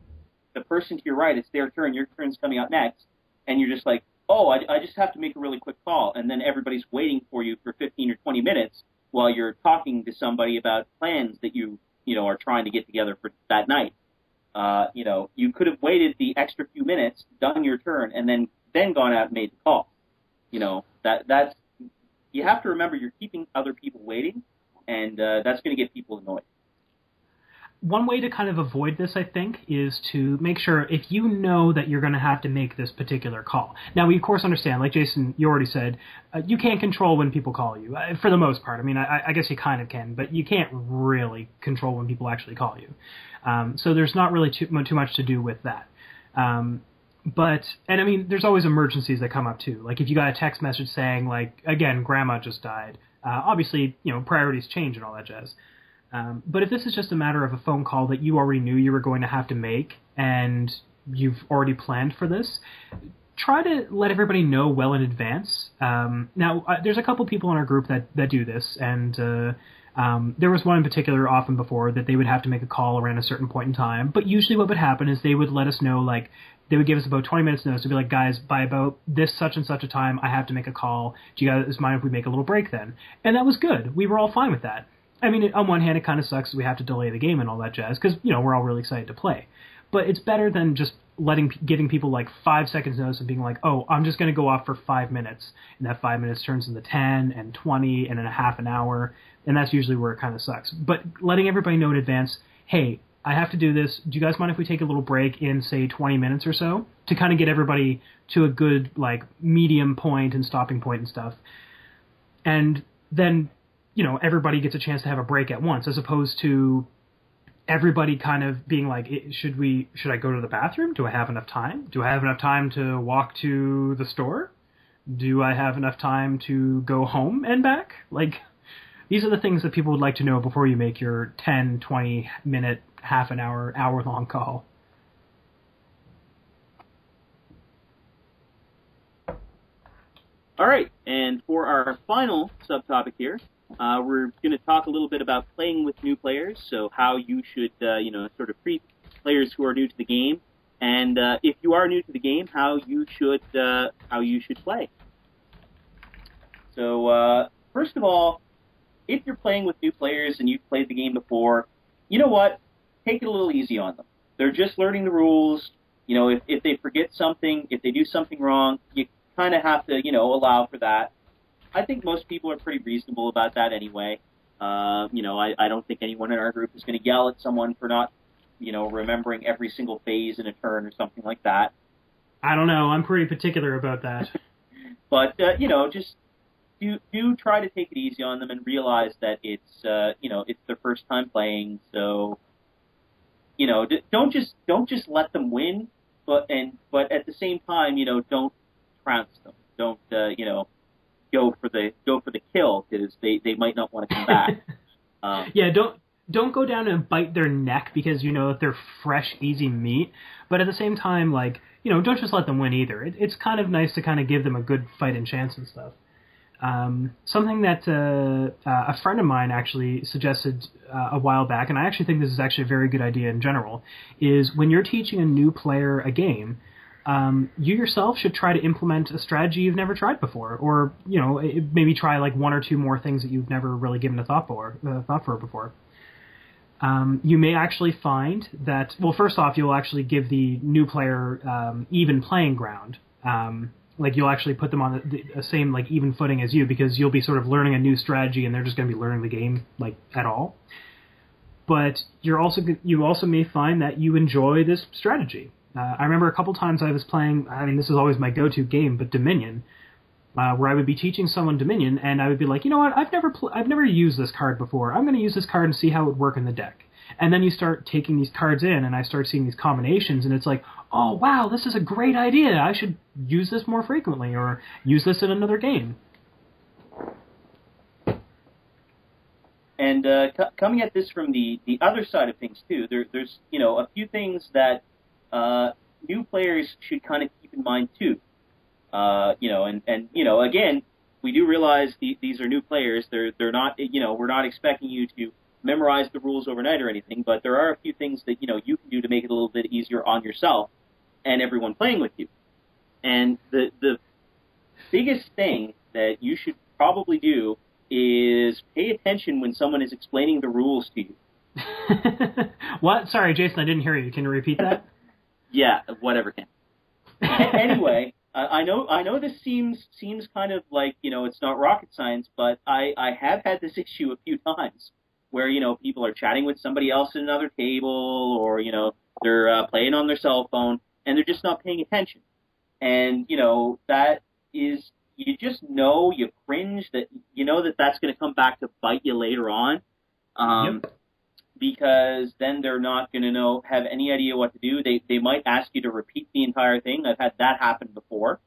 the person to your right, it's their turn, your turn's coming out next, and you're just like, oh, I just have to make a really quick call, and then everybody's waiting for you for 15 or 20 minutes while you're talking to somebody about plans that you are trying to get together for that night. You could have waited the extra few minutes, done your turn, and then gone out and made the call. That's you have to remember you're keeping other people waiting, and that's going to get people annoyed. One way to kind of avoid this, I think, is to make sure if you know that you're going to have to make this particular call. Now, we, of course, understand, like Jason, you already said, you can't control when people call you, for the most part. I mean, I guess you kind of can, but you can't really control when people actually call you. So there's not really too much to do with that. But I mean, there's always emergencies that come up too. Like if you got a text message saying, like, again, grandma just died. Obviously, priorities change and all that jazz. But if this is just a matter of a phone call that you already knew you were going to have to make and you've already planned for this, try to let everybody know well in advance. Now, there's a couple people in our group that do this, and there was one in particular often before that they would have to make a call around a certain point in time. But usually what would happen is they would let us know, like, they would give us about 20 minutes notice to be like, guys, by about this such and such a time, I have to make a call. Do you guys mind if we make a little break then? And that was good. We were all fine with that. I mean, on one hand, it kind of sucks we have to delay the game and all that jazz because, we're all really excited to play. But it's better than just giving people like 5 seconds notice and being like, oh, I'm just going to go off for 5 minutes. And that 5 minutes turns into 10 and 20 and then a half an hour. And that's usually where it kind of sucks. But letting everybody know in advance, hey, I have to do this. Do you guys mind if we take a little break in, say, 20 minutes or so to kind of get everybody to a good, like, medium point and stopping point and stuff? And then, everybody gets a chance to have a break at once as opposed to everybody kind of being like, should I go to the bathroom? Do I have enough time? Do I have enough time to walk to the store? Do I have enough time to go home and back? Like, these are the things that people would like to know before you make your 10, 20-minute, half an hour, hour-long call. All right, and for our final subtopic here, we're going to talk a little bit about playing with new players, so how you should, sort of treat players who are new to the game, and if you are new to the game, how you should play. So, first of all, if you're playing with new players and you've played the game before, you know what? Take it a little easy on them. They're just learning the rules. If they forget something, if they do something wrong, you kind of have to, allow for that. I think most people are pretty reasonable about that anyway. I don't think anyone in our group is going to yell at someone for not, remembering every single phase in a turn or something like that. I don't know. I'm pretty particular about that. But, just do try to take it easy on them and realize that it's, it's their first time playing. So, don't just let them win, but at the same time, don't trounce them. Don't, go for the kill because they might not want to come back. Yeah, don't go down and bite their neck because you know that they're fresh, easy meat. But at the same time, like, don't just let them win either. It's kind of nice to kind of give them a good fighting chance and stuff. Something that a friend of mine actually suggested a while back, and I actually think this is actually a very good idea in general, is when you're teaching a new player a game, you yourself should try to implement a strategy you've never tried before, or maybe try like one or two more things that you've never really given a thought for before. You may actually find that, well, first off, you'll actually give the new player even playing ground. Like you'll actually put them on the same like even footing as you, because you'll be sort of learning a new strategy and they're just going to be learning the game like at all. But you also may find that you enjoy this strategy. I remember a couple times I was playing, I mean, this is always my go-to game, but Dominion. where I would be teaching someone Dominion, and I would be like, you know what, I've never used this card before. I'm going to use this card and see how it would work in the deck. And then you start taking these cards in, and I start seeing these combinations, and it's like, oh, wow, this is a great idea. I should use this more frequently, or use this in another game. And coming at this from the other side of things, too, there's, a few things that new players should kind of keep in mind, too. Again, we do realize these are new players. They're not, we're not expecting you to memorize the rules overnight or anything, but there are a few things that, you can do to make it a little bit easier on yourself and everyone playing with you. And the biggest thing that you should probably do is pay attention when someone is explaining the rules to you. What? Sorry, Jason, I didn't hear you. Can you repeat that? Yeah, whatever, Ken. Anyway, I know this seems kind of like, it's not rocket science, but I have had this issue a few times where, people are chatting with somebody else at another table, or, they're playing on their cell phone, and they're just not paying attention. And, that is, you just know, you cringe, that that's going to come back to bite you later on. Yep. Because then they're not going to have any idea what to do. They might ask you to repeat the entire thing. I've had that happen before.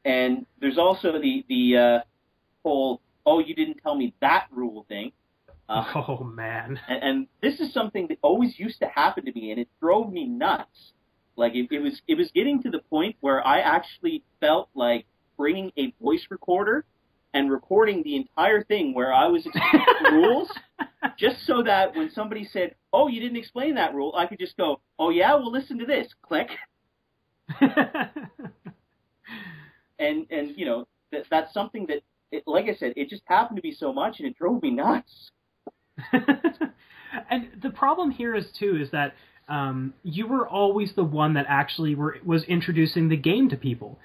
And there's also the whole, oh, you didn't tell me that rule thing. Oh, man. And this is something that always used to happen to me, and it drove me nuts. Like, it was getting to the point where I actually felt like bringing a voice recorder and recording the entire thing where I was explaining the rules, just so that when somebody said, oh, you didn't explain that rule, I could just go, oh, yeah, well, listen to this. Click. and that's something that, like I said, it just happened to be so much, and it drove me nuts. And the problem here is that you were always the one that actually was introducing the game to people.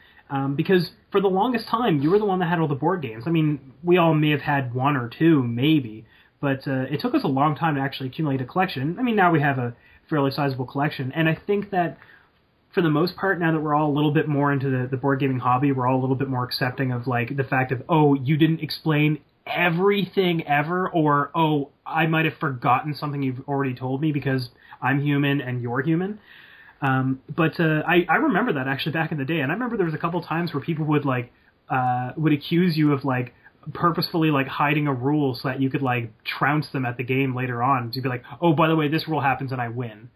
Because for the longest time, you were the one that had all the board games. I mean, we all may have had one or two, maybe, but it took us a long time to actually accumulate a collection. I mean, now we have a fairly sizable collection, and I think that for the most part, now that we're all a little bit more into the board gaming hobby, we're all a little bit more accepting of, like, the fact of, oh, you didn't explain everything ever, or, oh, I might have forgotten something you've already told me because I'm human and you're human. But I remember that actually back in the day, and I remember there was a couple times where people would accuse you of, like, purposefully, like, hiding a rule so that you could, like, trounce them at the game later on. So you'd be like, oh, by the way, this rule happens and I win.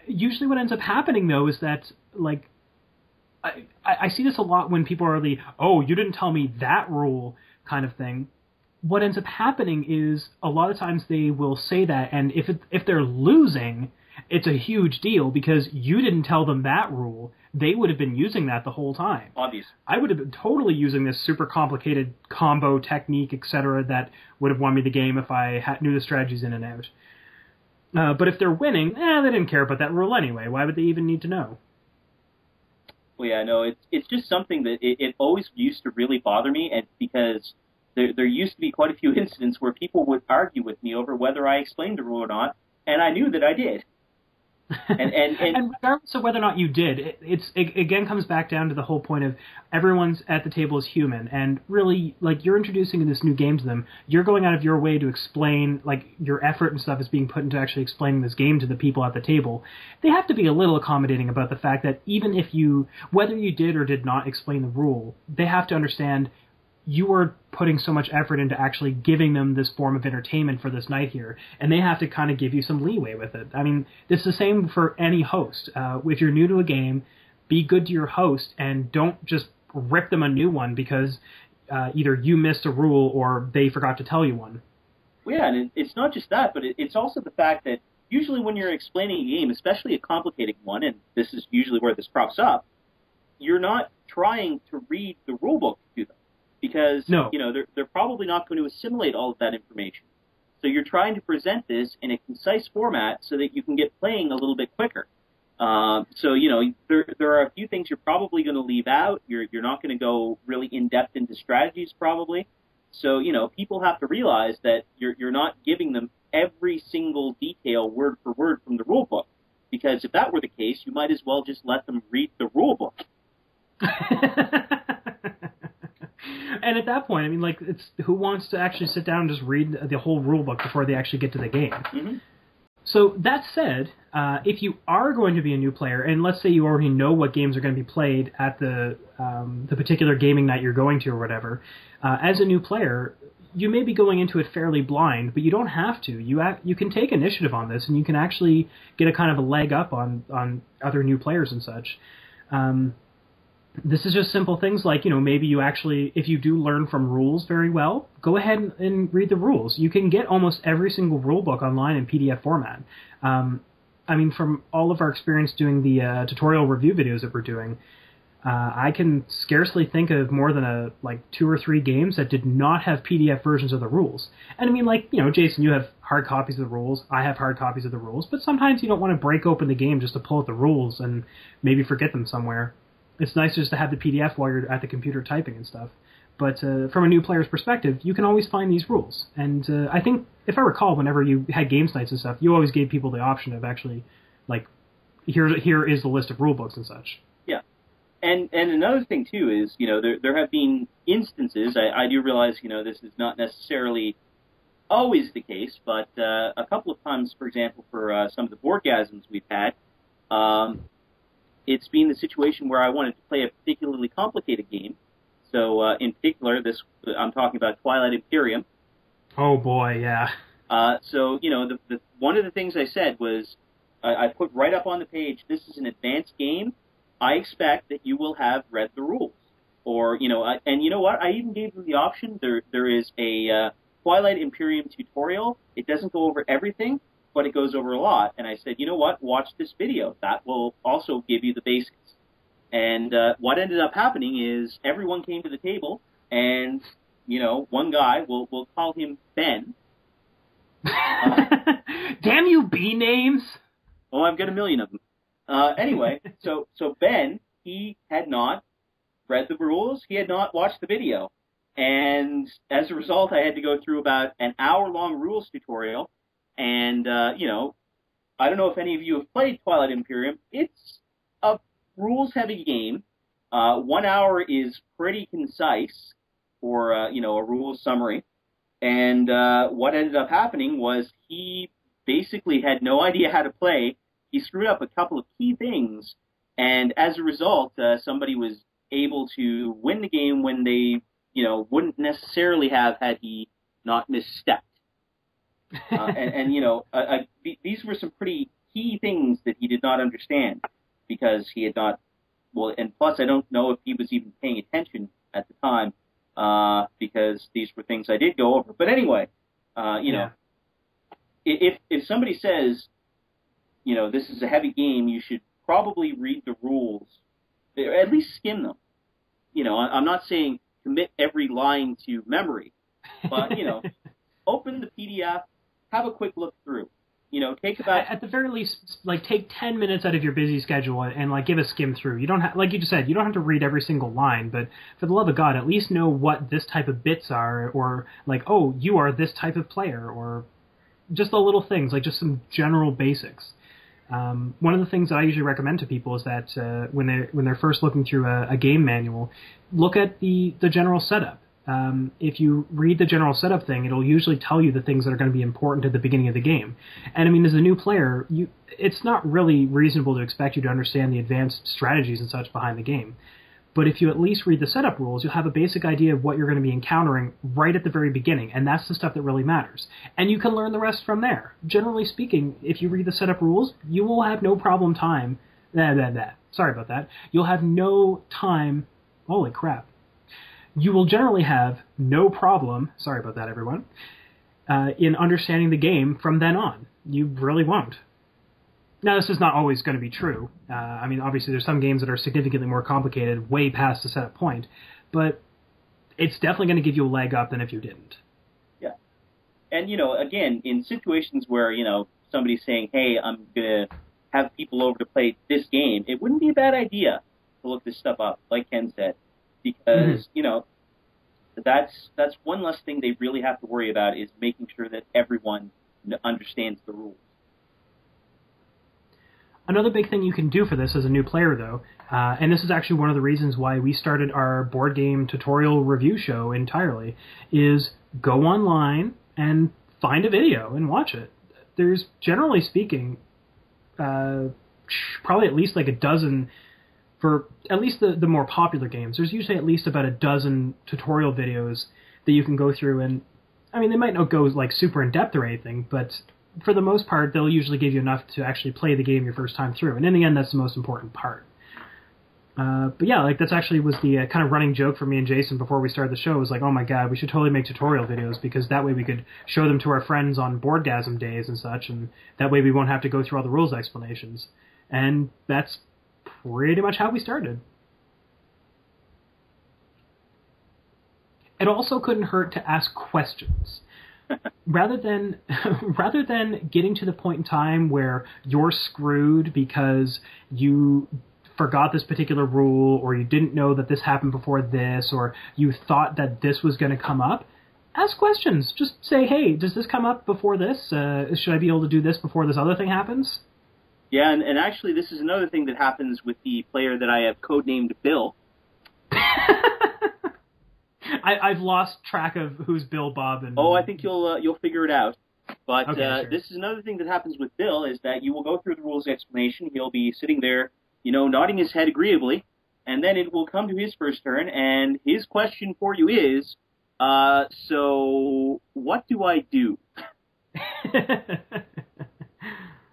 Usually what ends up happening, though, is that, like, I see this a lot when people are like, oh, you didn't tell me that rule kind of thing. What ends up happening is a lot of times they will say that, and if they're losing, it's a huge deal because you didn't tell them that rule. They would have been using that the whole time. Obvious. I would have been totally using this super complicated combo technique, etc., that would have won me the game if I knew the strategies in and out. But if they're winning, they didn't care about that rule anyway. Why would they even need to know? Well, yeah, no, it's just something that it always used to really bother me, and because there used to be quite a few incidents where people would argue with me over whether I explained the rule or not, and I knew that I did. And regardless of whether or not you did, it again comes back down to the whole point of everyone's at the table is human, and really, like, you're introducing this new game to them. You're going out of your way to explain, like, your effort and stuff is being put into actually explaining this game to the people at the table. They have to be a little accommodating about the fact that even if whether you did or did not explain the rule, they have to understand you are putting so much effort into actually giving them this form of entertainment for this night here, and they have to kind of give you some leeway with it. I mean, it's the same for any host. If you're new to a game, be good to your host, and don't just rip them a new one because either you missed a rule or they forgot to tell you one. Well, yeah, and it's not just that, but it's also the fact that usually when you're explaining a game, especially a complicated one, and this is usually where this crops up, you're not trying to read the rulebook to them. Because, no. They're probably not going to assimilate all of that information. So you're trying to present this in a concise format so that you can get playing a little bit quicker. There are a few things you're probably going to leave out. You're not going to go really in-depth into strategies probably. So, people have to realize that you're not giving them every single detail word for word from the rule book. Because if that were the case, you might as well just let them read the rule book. And at that point, I mean, like, it's who wants to actually sit down and just read the whole rule book before they actually get to the game? Mm-hmm. So that said, if you are going to be a new player, and let's say you already know what games are going to be played at the particular gaming night you're going to or whatever, as a new player, you may be going into it fairly blind, but you don't have to. You can take initiative on this, and you can actually get a kind of a leg up on other new players and such. This is just simple things like, maybe you actually, if you do learn from rules very well, go ahead and read the rules. You can get almost every single rule book online in PDF format. I mean, from all of our experience doing the tutorial review videos that we're doing, I can scarcely think of more than 2 or 3 games that did not have PDF versions of the rules. And I mean, Jason, you have hard copies of the rules. I have hard copies of the rules. But sometimes you don't want to break open the game just to pull out the rules and maybe forget them somewhere. It's nice just to have the PDF while you're at the computer typing and stuff. But from a new player's perspective, you can always find these rules. And I think, if I recall, whenever you had games nights and stuff, you always gave people the option of actually, here is the list of rule books and such. Yeah. And another thing, too, is, there have been instances, I do realize, this is not necessarily always the case, but a couple of times, for example, for some of the boardgasms we've had, it's been the situation where I wanted to play a particularly complicated game. So, in particular, I'm talking about Twilight Imperium. Oh, boy, yeah. So, one of the things I said was, I put right up on the page, this is an advanced game. I expect that you will have read the rules. Or, and you know what? I even gave them the option. There is a Twilight Imperium tutorial. It doesn't go over everything, but it goes over a lot. And I said, you know what? Watch this video. That will also give you the basics. And what ended up happening is everyone came to the table, and, one guy, we'll call him Ben. Damn you, B names! Oh, I've got a million of them. Anyway, so Ben, he had not read the rules. He had not watched the video. And as a result, I had to go through about an hour-long rules tutorial. And, I don't know if any of you have played Twilight Imperium. It's a rules-heavy game. 1 hour is pretty concise for, a rules summary. And what ended up happening was he basically had no idea how to play. He screwed up a couple of key things, and as a result, somebody was able to win the game when they, wouldn't necessarily have had he not misstepped. These were some pretty key things that he did not understand because he had not, and plus I don't know if he was even paying attention at the time because these were things I did go over. But anyway, if somebody says, this is a heavy game, you should probably read the rules, or at least skim them. I'm not saying commit every line to memory, but, open the PDF, have a quick look through. Take about... At the very least, take 10 minutes out of your busy schedule and, give a skim through. You don't have, like you just said, you don't have to read every single line, but for the love of God, at least know what this type of bits are, or, oh, you are this type of player, or just the little things, just some general basics. One of the things that I usually recommend to people is that when they're first looking through a game manual, look at the general setup. If you read the general setup thing, it'll usually tell you the things that are going to be important at the beginning of the game. And I mean, as a new player, it's not really reasonable to expect you to understand the advanced strategies and such behind the game. But if you at least read the setup rules, you'll have a basic idea of what you're going to be encountering right at the very beginning, and that's the stuff that really matters. And you can learn the rest from there. Generally speaking, if you read the setup rules, you will have no problem time... Sorry about that. You'll have no time... Holy crap. You will generally have no problem... Sorry about that, everyone. In understanding the game from then on. You really won't. Now, this is not always going to be true. I mean, obviously, there's some games that are significantly more complicated way past the setup point, but it's definitely going to give you a leg up than if you didn't. Yeah. And, again, in situations where, somebody's saying, hey, I'm going to have people over to play this game, it wouldn't be a bad idea to look this stuff up, like Ken said, because, that's one less thing they really have to worry about is making sure that everyone understands the rules. Another big thing you can do for this as a new player, though, and this is actually one of the reasons why we started our board game tutorial review show entirely, is go online and find a video and watch it. There's, generally speaking, probably at least like a dozen, for at least the more popular games, there's usually at least about a dozen tutorial videos that you can go through, and I mean, they might not go like super in depth or anything, but for the most part, they'll usually give you enough to actually play the game your first time through, and in the end, that's the most important part. But yeah, like that's actually was the kind of running joke for me and Jason before we started the show, was like, oh my god, we should totally make tutorial videos, because that way we could show them to our friends on Boardgasm days and such, and that way we won't have to go through all the rules explanations. And that's pretty much how we started. It also couldn't hurt to ask questions. Rather than getting to the point in time where you're screwed because you forgot this particular rule, or you didn't know that this happened before this, or you thought that this was going to come up, ask questions. Just say, hey, does this come up before this? Should I be able to do this before this other thing happens? Yeah, and actually this is another thing that happens with the player that I have codenamed Bill. I've lost track of who's Bill, Bob, and... Oh, I think you'll figure it out. But okay, sure. This is another thing that happens with Bill, is that you will go through the rules explanation, he'll be sitting there, nodding his head agreeably, and then it will come to his first turn, and his question for you is, so what do I do?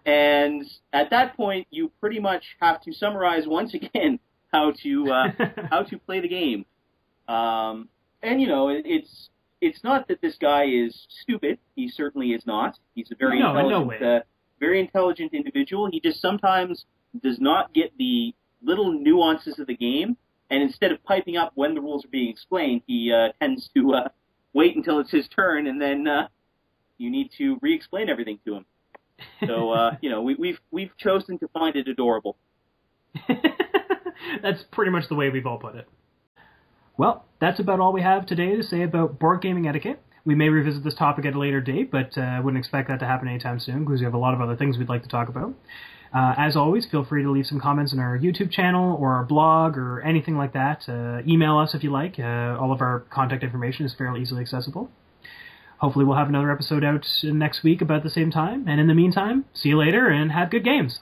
And at that point, you pretty much have to summarize once again how to play the game. And it's not that this guy is stupid. He certainly is not. He's a very very intelligent individual. He just sometimes does not get the little nuances of the game, and instead of piping up when the rules are being explained, he tends to wait until it's his turn, and then you need to re-explain everything to him. So we've chosen to find it adorable. That's pretty much the way we've all put it. Well, that's about all we have today to say about board gaming etiquette. We may revisit this topic at a later date, but I wouldn't expect that to happen anytime soon, because we have a lot of other things we'd like to talk about. As always, feel free to leave some comments on our YouTube channel or our blog or anything like that. Email us if you like. All of our contact information is fairly easily accessible. Hopefully we'll have another episode out next week about the same time. And in the meantime, see you later and have good games.